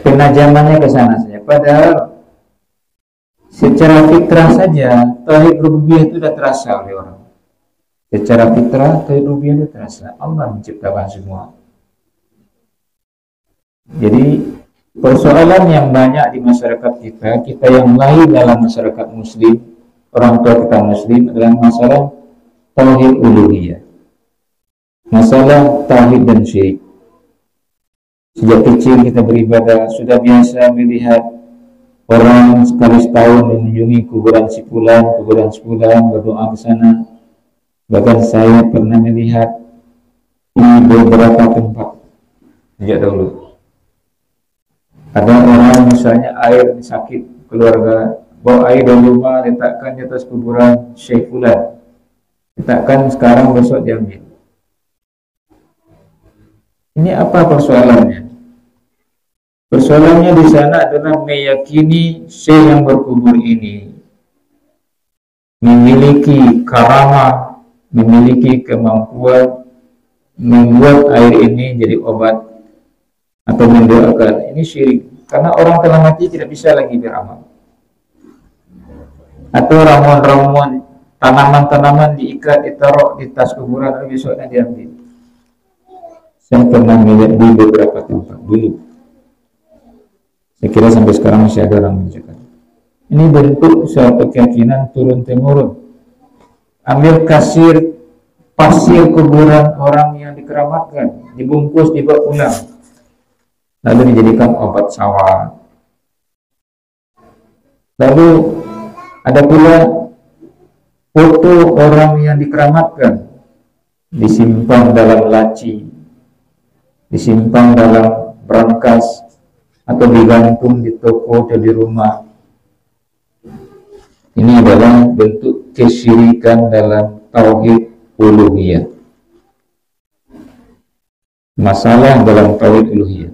penajamannya ke sana saja. Padahal secara fitrah saja tauhid rububiyah itu sudah terasa oleh orang. Secara fitrah tauhid rububiyah itu terasa. Allah menciptakan semua. Jadi persoalan yang banyak di masyarakat kita yang lain dalam masyarakat muslim, orang tua kita muslim, adalah masalah tauhid uluhiyah, masalah tauhid dan syirik. Sejak kecil kita beribadah sudah biasa melihat orang sekali setahun mengunjungi kuburan si fulan, berdoa ke sana. Bahkan saya pernah melihat di beberapa tempat sejak dahulu. Ada orang misalnya air sakit keluarga, bawa air dari rumah letakkan di atas kuburan Syekh Fulan, letakkan sekarang besok diambil. Ini apa persoalannya? Persoalannya di sana adalah meyakini Syekh yang berkubur ini memiliki karamah, memiliki kemampuan membuat air ini jadi obat atau mendoakan. Ini syirik, karena orang telah mati tidak bisa lagi beramal. Atau ramuan-ramuan, tanaman-tanaman diikat, ditaruh di tas kuburan, lalu besoknya diambil. Saya pernah melihat di beberapa tempat dulu. Saya kira sampai sekarang masih ada orang mengerjakan. Ini bentuk suatu keyakinan turun-temurun. Ambil pasir kuburan orang yang dikeramatkan, dibungkus, dibawa pulang, lalu dijadikan obat sawah. Lalu ada pula foto orang yang dikeramatkan, disimpan dalam laci, disimpan dalam brankas, atau digantung di toko atau di rumah. Ini adalah bentuk kesyirikan dalam tauhid uluhiyah. Masalah dalam tauhid uluhiyah,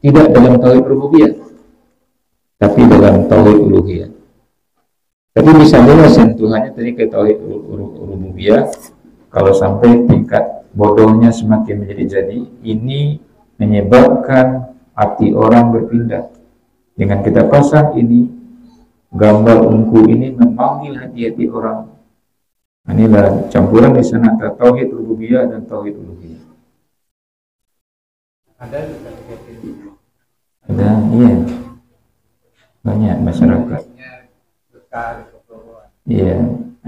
tidak dalam tauhid rububiyah, tapi dalam tauhid uluhiyah. Tapi bisa juga sentuhannya tadi ke tauhid rububiyah. Kalau sampai tingkat bodohnya semakin menjadi jadi, ini menyebabkan hati orang berpindah. Dengan kita pasang ini, gambar ungku ini memanggil hati-hati orang. Inilah campuran di sana antara tauhid rububiyah dan tauhid uluhiyah. Ada, iya, banyak masyarakat. Iya,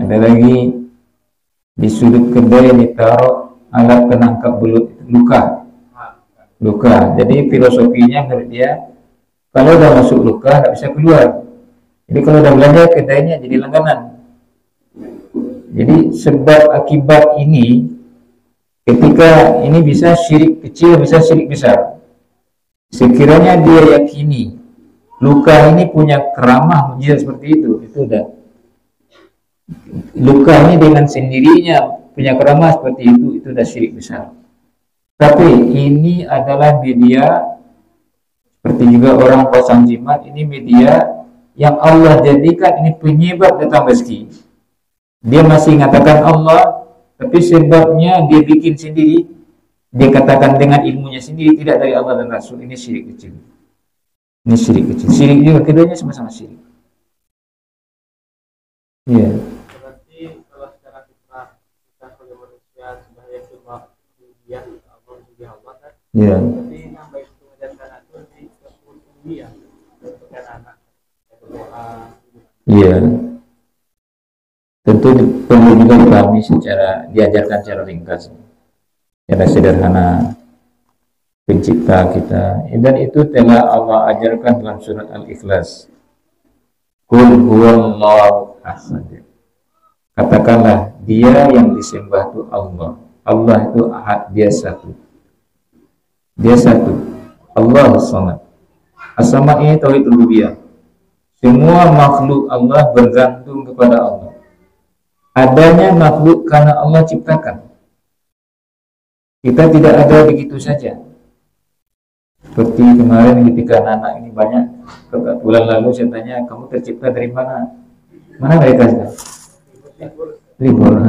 ada lagi di sudut kedai ditaruh alat penangkap belut luka. Jadi filosofinya menurut dia, kalau udah masuk luka nggak bisa keluar. Jadi kalau udah belanja kedainya jadi langganan. Jadi sebab akibat ini, ketika ini bisa syirik kecil, bisa syirik besar. Sekiranya dia yakini luka ini punya keramah mujizat seperti itu udah. Luka ini dengan sendirinya punya keramah seperti itu udah syirik besar. Tapi ini adalah media, seperti juga orang pasang jimat, ini media yang Allah jadikan ini penyebab datang rezeki. Dia masih mengatakan Allah, tapi sebabnya dia bikin sendiri. Dia katakan dengan ilmunya sendiri, tidak dari Allah dan Rasul. Ini syirik kecil. Ini syirik kecil. Syirik juga, keduanya sama-sama syirik. Iya. Berarti kalau secara kita sebagai manusia sebagai cuma dia Allah kan. Iya. Jadi yang baik itu menjadikan itu di dia bukan anak berdoa. Iya. Tentu perlu juga dipahami secara, diajarkan secara ringkas, secara sederhana, pencipta kita. Dan itu telah Allah ajarkan dalam surat Al-Ikhlas. Qul huwallahu ahad. Katakanlah, dia yang disembah itu Allah. Allah itu ahad, dia satu. Dia satu. Allah as-samad. As-samad ini tauhid rububiyah. Semua makhluk Allah bergantung kepada Allah. Adanya makhluk karena Allah ciptakan. Kita tidak ada begitu saja. Seperti kemarin ketika anak-anak ini banyak, bulan lalu saya tanya, kamu tercipta dari mana? Mana mereka sekarang? Libur.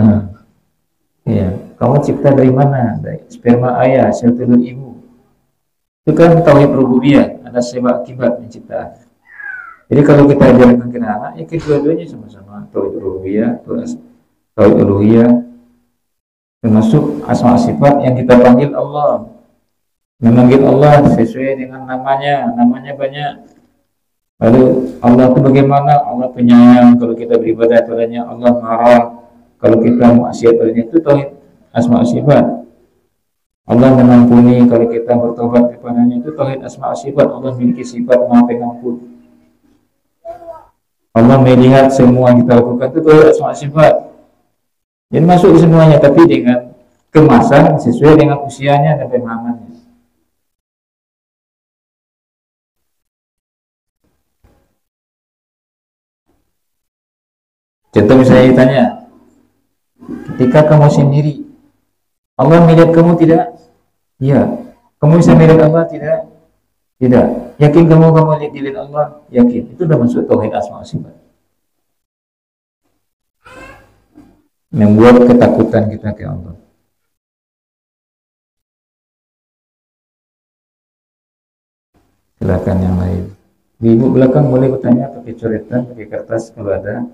Iya, kamu cipta dari mana? Dari sperma ayah, sel telur ibu. Itu kan tauhid rububiyah, ada sebab akibat penciptaan. Jadi kalau kita ajarkan ke anak, ya kedua-duanya sama-sama tauhid rububiyah, tauhid uluhiyah, termasuk asma sifat yang kita panggil Allah. memanggil Allah sesuai dengan namanya banyak. Lalu Allah itu bagaimana? Allah penyayang kalau kita beribadah padanya, Allah marah kalau kita maksiat padanya, itu tauhid asma wa sifat. Allah mengampuni kalau kita bertobat kepadanya, itu tauhid asma wa sifat. Allah memiliki sifat Maha Pengampun. Allah melihat semua yang kita lakukan, itu tauhid asma wa sifat. Jadi masuk semuanya, tapi dengan kemasan sesuai dengan usianya dan pemahamannya. Contoh misalnya ditanya, ketika kamu sendiri, Allah melihat kamu tidak? Ya. Kamu bisa melihat Allah tidak? Tidak. Yakin kamu dilihat Allah? Yakin. Itu sudah masuk tauhid asma wa sifat. Membuat ketakutan kita ke Allah. Silakan yang lain. Di ibu belakang boleh bertanya pakai coretan, pakai kertas kalau ada.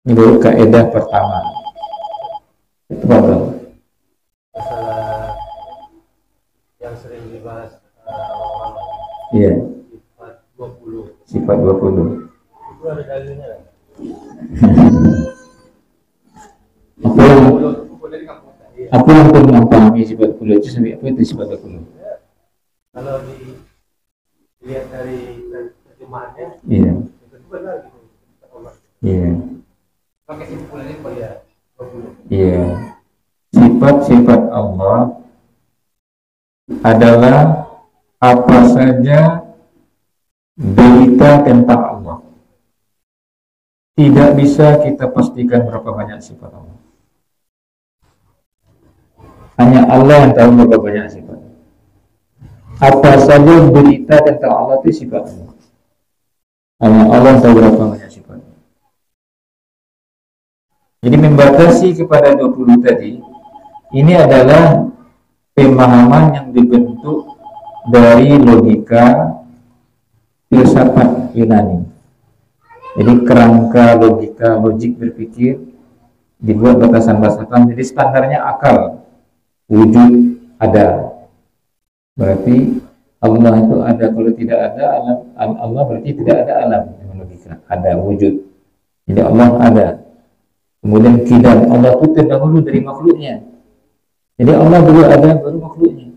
Ini baru kaidah pertama. Itu apa? Masalah yang sering dibahas orang-orang. Iya. Sifat 20. Sifat 20. Itu ada dalilnya kan? Apa yang perlu memahami sifat 20 itu sampai apa itu sifat 20? Kalau dilihat dari terjemahannya, Iya. itu benar gitu. Iya. Pakai simpulannya apa ya? 20. Iya. Sifat-sifat Allah adalah apa saja berita tentang Allah. Tidak bisa kita pastikan berapa banyak sifat Allah. Hanya Allah yang tahu berapa banyak sifat. Apa saja berita tentang Allah itu sifat Allah. Hanya Allah tahu berapa banyak sifat. Jadi membatasi kepada 20 tadi, ini adalah pemahaman yang dibentuk dari logika filsafat Yunani. Jadi kerangka logik berpikir dibuat batasan-batasan. Jadi standarnya akal, wujud ada. Berarti Allah itu ada. Kalau tidak ada alam, Allah berarti tidak ada alam. Dengan logika ada wujud. Jadi Allah ada. Kemudian kidam, Allah itu terdahulu dari makhluknya. Jadi Allah dulu ada, baru makhluknya.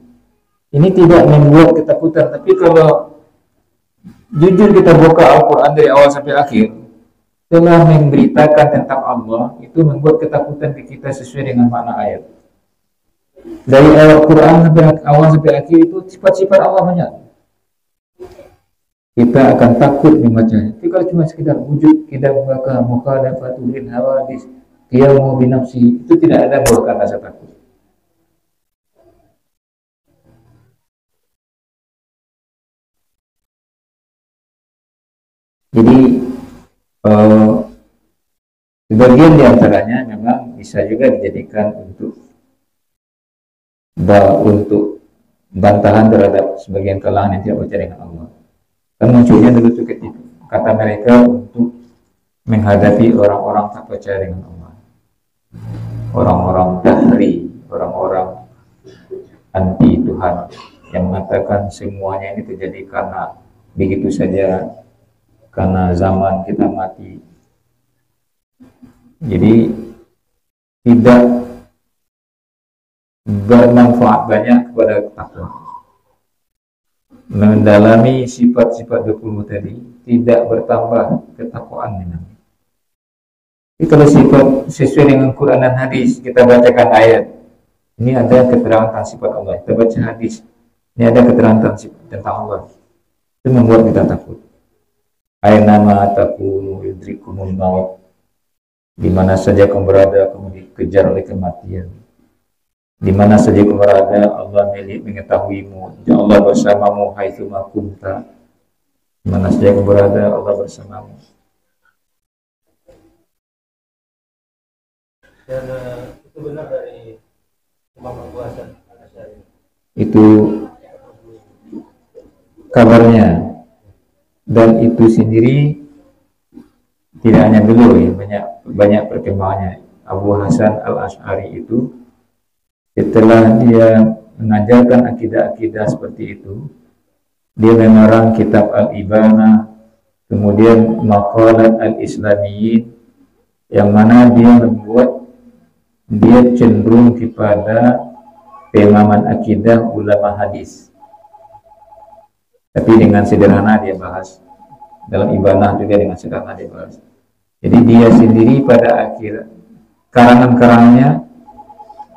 Ini tidak membuat ketakutan. Tapi kalau jujur kita buka Al-Quran dari awal sampai akhir, telah memberitakan tentang Allah, itu membuat ketakutan ke kita sesuai dengan makna ayat. Dari Al-Quran sampai awal sampai akhir itu sifat-sifat Allah banyak. Kita akan takut membacanya. Tapi kalau cuma sekedar wujud, kita membaca mukhalafatul hawadis, qiyamu binafsi, itu tidak ada bukan rasa takut. Jadi sebagian diantaranya memang bisa juga dijadikan untuk bantahan terhadap sebagian kalangan yang tidak percaya dengan Allah. Kan munculnya dulu itu ketika kata mereka untuk menghadapi orang-orang tak percaya dengan Allah, orang-orang dahri, orang-orang anti Tuhan yang mengatakan semuanya ini terjadi karena begitu saja, karena zaman kita mati. Jadi tidak bermanfaat banyak kepada takwa. Mendalami sifat-sifat 20 tadi tidak bertambah ketakwaan memang. Jadi kalau sifat sesuai dengan Quran dan hadis, kita bacakan ayat, ini ada keterangan tentang sifat Allah. Kita baca hadis, ini ada keterangan tentang Allah. Itu membuat kita takut. Aynama takunu yudrikumul maut. Di mana saja kamu berada, kamu dikejar oleh kematian. Di mana saja kamu berada, Allah mengetahuimu. Ya Allah bersamamu haitsu ma kunta. Di mana saja kamu berada, Allah bersamamu. Dan itu benar dari Imam Abu Hasan Al-Asy'ari. Itu kabarnya. Dan itu sendiri tidak hanya dulu ya, banyak perkembangannya. Abu Hasan Al-Asy'ari itu Setelah dia mengajarkan akidah-akidah seperti itu, dia mengarang kitab Al-Ibanah, kemudian Maqalat Al-Islamiyyin, yang mana dia cenderung kepada pemahaman akidah ulama hadis. Tapi dengan sederhana dia bahas. Dalam Ibanah juga dengan sederhana dia bahas. Jadi dia sendiri pada akhir karangan-karangannya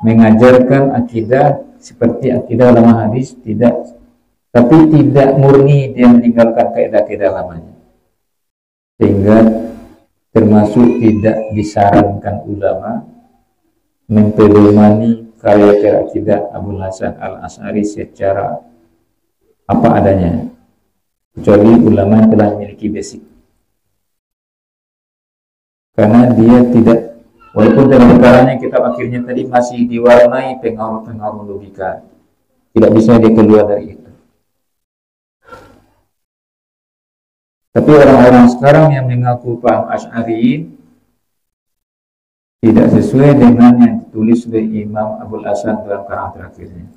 mengajarkan akidah seperti akidah ulama hadis, tapi tidak murni dia meninggalkan kaidah-kaidah lamanya. Sehingga termasuk tidak disarankan ulama mempedomani karya akidah Abul Hasan Al-Asy'ari secara apa adanya, kecuali ulama yang telah memiliki basic. Karena dia tidak, walaupun dalam caranya kitab akhirnya tadi masih diwarnai pengaruh-pengaruh logika, tidak bisa dia keluar dari itu. Tapi orang-orang sekarang yang mengaku paham Asy'ariyin tidak sesuai dengan yang ditulis oleh Imam Abul Hasan dalam karangan terakhirnya.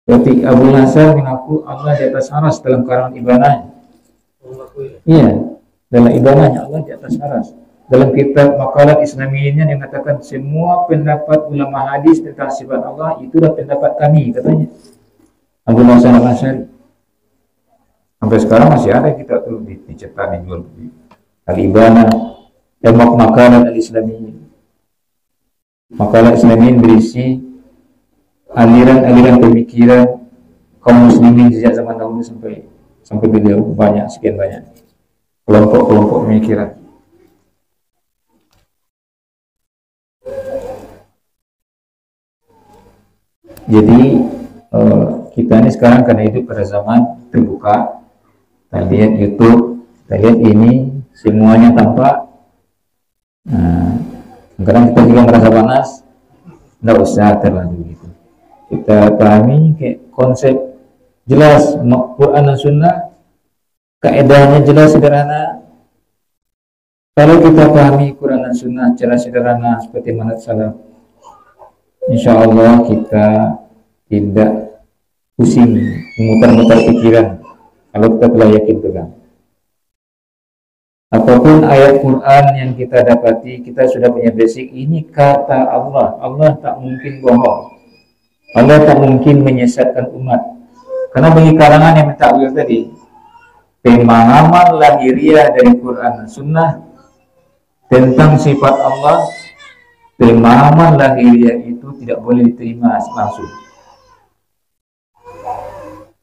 Tapi Abul Hasan mengaku Allah di atas aras dalam karangan Ibanahnya. Iya, dalam Ibanahnya Allah di atas aras. Dalam kitab Maqalat Islamiyyin yang mengatakan semua pendapat ulama hadis tentang sifat Allah itulah pendapat kami, katanya Abul Hasan Al-Asy'ari. Sampai sekarang masih ada kita tuh dicetak dijual di Al-Ibanah dan Maqalat Al-Islamiyyin. Maqalat Islamiyyin berisi aliran-aliran pemikiran kaum muslimin sejak zaman dahulu sampai beliau, banyak, sekian banyak kelompok-kelompok pemikiran. Jadi kita ini sekarang karena hidup pada zaman terbuka, kita lihat YouTube, kita lihat ini semuanya tampak. Kadang kita juga merasa panas, tidak usah terlalu gitu. Kita pahami konsep jelas Quran dan Sunnah, kaedahnya jelas sederhana. Kalau kita pahami Quran dan Sunnah secara sederhana seperti manhaj salaf, insya Allah kita tidak pusing memutar-mutar pikiran kalau kita telah yakin pegang. Apapun ayat Quran yang kita dapati, kita sudah punya basic, ini kata Allah. Allah tak mungkin bohong. Allah tak mungkin menyesatkan umat. Karena bagi kalangan yang mentakwil tadi, pemahaman lahiriah dari Quran dan Sunnah tentang sifat Allah, pemahaman lahiriah itu tidak boleh diterima langsung.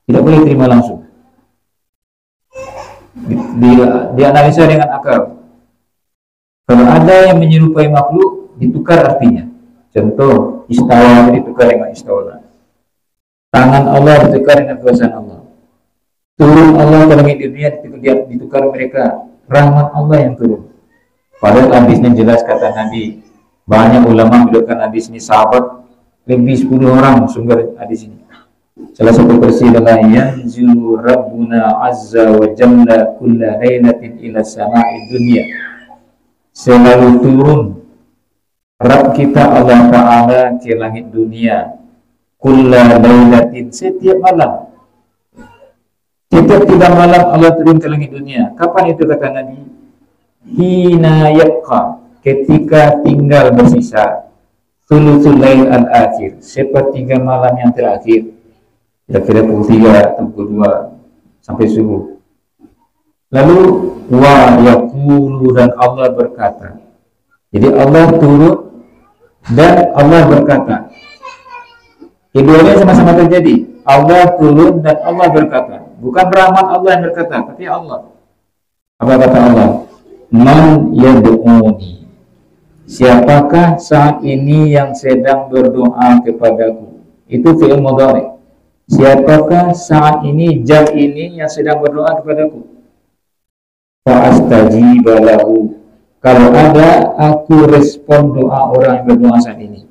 Tidak boleh diterima langsung. Dianalisa dengan akal. Kalau ada yang menyerupai makhluk, ditukar artinya. Contoh, istawa ditukar dengan istawa. Tangan Allah ditukar dengan kuasaan Allah. Turun Allah ke langit dunia ditukar mereka. Rahmat Allah yang turun. Padahal hadisnya jelas kata Nabi. Banyak ulama menunjukkan hadis ini, sahabat lebih 10 orang sumber hadis ini. Salah satu versi adalah yanzilu Rabbuna azza wa jalla kulla lailatin ila sama'i dunya. Selalu turun Rabb kita Allah Ta'ala ke langit dunia kulla lailatin, setiap malam. Setiap 3 malam Allah turun ke langit dunia. Kapan itu kata Nabi? Hina yabqa, ketika tinggal bersisa thuluthul lail al-akhir, sepertiga malam yang terakhir. Kira-kira pukul 3 atau pukul 2 sampai subuh. Lalu wa yaqulu, dan Allah berkata. Jadi Allah turun dan Allah berkata. Keduanya sama-sama terjadi. Allah turun dan Allah berkata. Bukan rahmat Allah yang berkata, tapi Allah. Apa kata Allah? Man yad'uni, siapakah saat ini yang sedang berdoa kepadaku? Itu fi'il mudhari. Siapakah saat ini, jam ini yang sedang berdoa kepadaku? Fa'astajiba lahu, kalau ada, aku respon doa orang yang berdoa saat ini.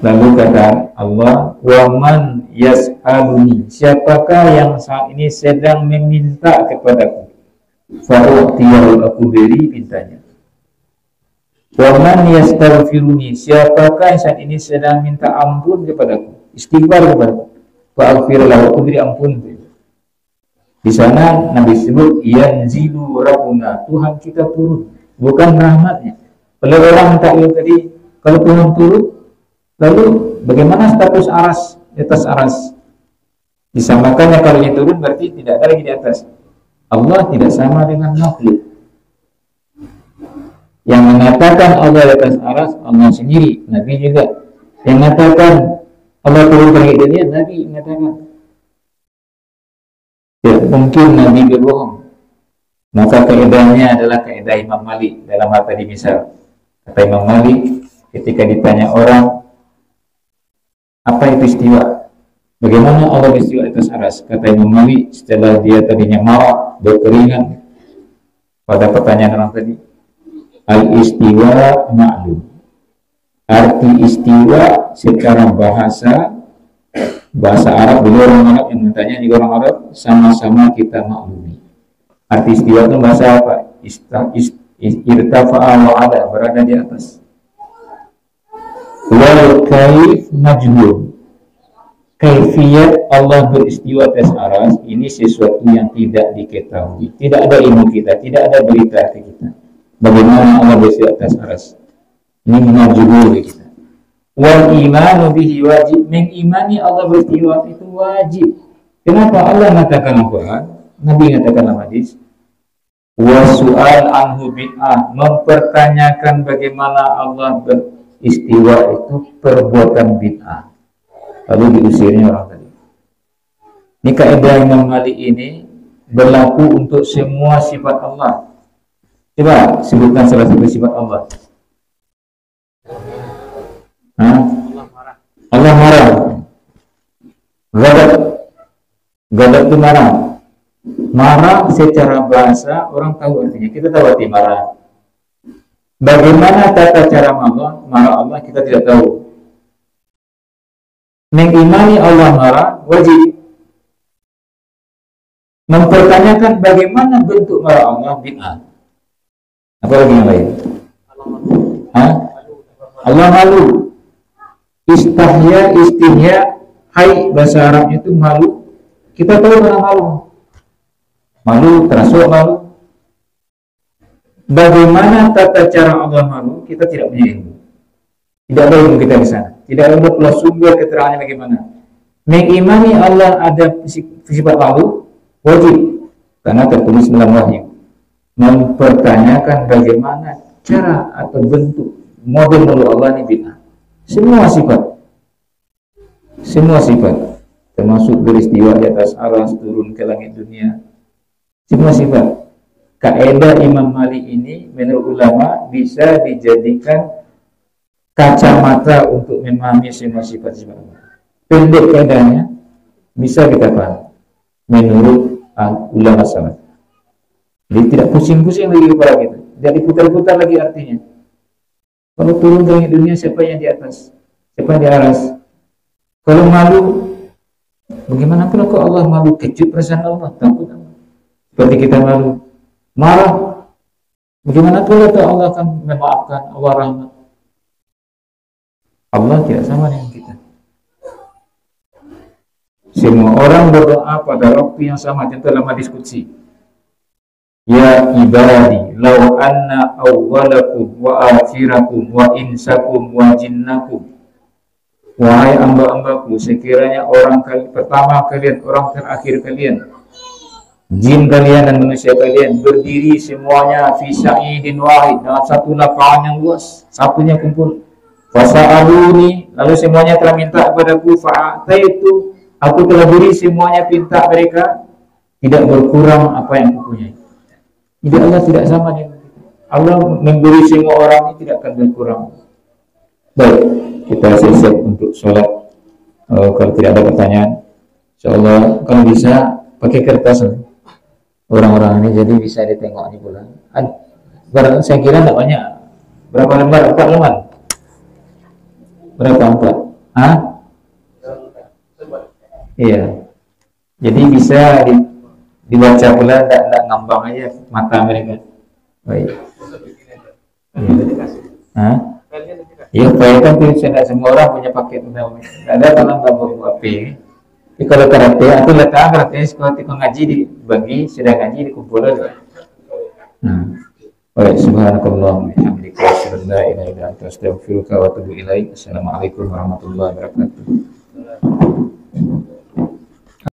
Lalu kata Allah, wa man yas'aluni, siapakah yang saat ini sedang meminta kepadaku? Fa'u'tiyahu, aku beri mintanya. Wa man yastaghfiruni, siapakah yang saat ini sedang minta ampun kepadaku, istighfar kepadaku, fa aghfir lahu, aku beri ampun. Di sana Nabi sebut yanzilu rabbuna, Tuhan kita turun, bukan rahmatnya. Kalau orang minta ilmu tadi, kalau Tuhan turun, lalu bagaimana status aras, di atas aras? Disamakannya kalau dia turun berarti tidak ada lagi di atas. Allah tidak sama dengan makhluk. Yang mengatakan Allah di atas aras, Allah sendiri, Nabi juga. Yang mengatakan Allah turun ke dunia, Nabi mengatakan. Ya, mungkin Nabi berbohong. Maka kaidahnya adalah kaidah Imam Malik dalam hal tadi misal. Kata Imam Malik ketika ditanya orang, apa itu istiwa? Bagaimana Allah beristiwa atas aras? Kata Imam Malik setelah dia tadinya marah, berkeringat pada pertanyaan orang tadi, al-istiwa ma'lum. Arti istiwa secara bahasa Arab, beliau orang Arab yang bertanya di orang Arab, sama-sama kita maklumi. Arti istiwa itu bahasa apa? Irtafa'a wa ala, berada di atas. Wal kaif majhul. Kaifiyat Allah beristiwa atas aras ini sesuatu yang tidak diketahui. Tidak ada ilmu kita, tidak ada berita ke kita. Bagaimana Allah beristiwa atas aras? Ini majhul kita. Wal imanu bihi wajib, mengimani Allah beristiwa itu wajib. Kenapa Allah mengatakan Al-Quran, Nabi mengatakan dalam hadis, wa su'al anhu bid'ah, mempertanyakan bagaimana Allah beristiwa itu perbuatan bid'ah. Lalu diusirnya orang tadi. Ini kaidah Imam Malik ini berlaku untuk semua sifat Allah. Coba sebutkan salah satu sifat Allah. Allah marah. Ghadab itu marah. Marah secara bahasa orang tahu artinya. Kita tahu arti marah. Bagaimana tata cara marah Allah kita tidak tahu. Mengimani Allah marah wajib. Mempertanyakan bagaimana bentuk marah Allah bid'ah. Apa lagi yang lain? Allah malu. Istihya, hai bahasa Arabnya itu malu. Kita tahu mana malu. Malu, terasuk malu. Bagaimana tata cara Allah malu, kita tidak punya ilmu. Tidak ada ilmu kita di sana. Tidak ada pula sumber keterangannya bagaimana. Mengimani Allah ada sifat malu, wajib. Karena tertulis dalam wahyu. Mempertanyakan bagaimana cara atau bentuk model malu Allah ini bid'ah. Semua sifat termasuk beristiwa di atas aras, turun ke langit dunia, semua sifat. Kaidah Imam Malik ini menurut ulama bisa dijadikan kacamata untuk memahami semua sifat-sifat Allah. Pendek kaidahnya bisa kita paham menurut ulama salaf. Jadi tidak pusing-pusing lagi kepala kita, tidak diputar-putar lagi artinya. Kalau turun ke dunia, siapa yang di atas? Siapa yang di aras? Kalau malu, bagaimana pula kok Allah malu? Kecut perasaan Allah, takut Allah. Seperti kita malu, marah. Bagaimana pula Allah akan memaafkan, Allah rahmat? Allah tidak sama dengan kita. Semua orang berdoa pada waktu yang sama, contoh dalam diskusi. Ya ibadi, law anna awwalakum wa akhirakum wa insakum wa jinnakum. Wahai hamba-hambaku, sekiranya orang pertama kalian, orang terakhir kalian, jin kalian dan manusia kalian berdiri semuanya fi sa'idin wahid, dalam satu lapangan yang luas, satunya kumpul. Fasa'aluni, lalu semuanya telah minta kepadaku, fa'ataitu, aku telah beri semuanya minta mereka, tidak berkurang apa yang kupunyai. Jadi Allah tidak sama dengan kita. Allah memberi semua orang ini tidak akan berkurang. Baik, kita siap untuk sholat. Kalau tidak ada pertanyaan, insyaallah kalau bisa pakai kertas orang-orang ini, jadi bisa ditengok di bulan. Saya kira tidak banyak. Berapa lembar? 4 lembar. Berapa 4? Iya. Jadi bisa dibaca pula, tidak ngambang aja mata mereka. Baik. Hah? Filenya ada tidak? Iya, file kan tidak semua orang punya paket undang-undang. Ada tanam tabung HP. Tapi kalau karate, itu letak karate sekolah tipe ngaji dibagi, sudah ngaji dikumpulkan. Nah, baik, subhanakallah, bihamdika, asyhadu an la ilaha illa anta, astaghfiruka wa atubu ilaik. Assalamualaikum warahmatullahi wabarakatuh.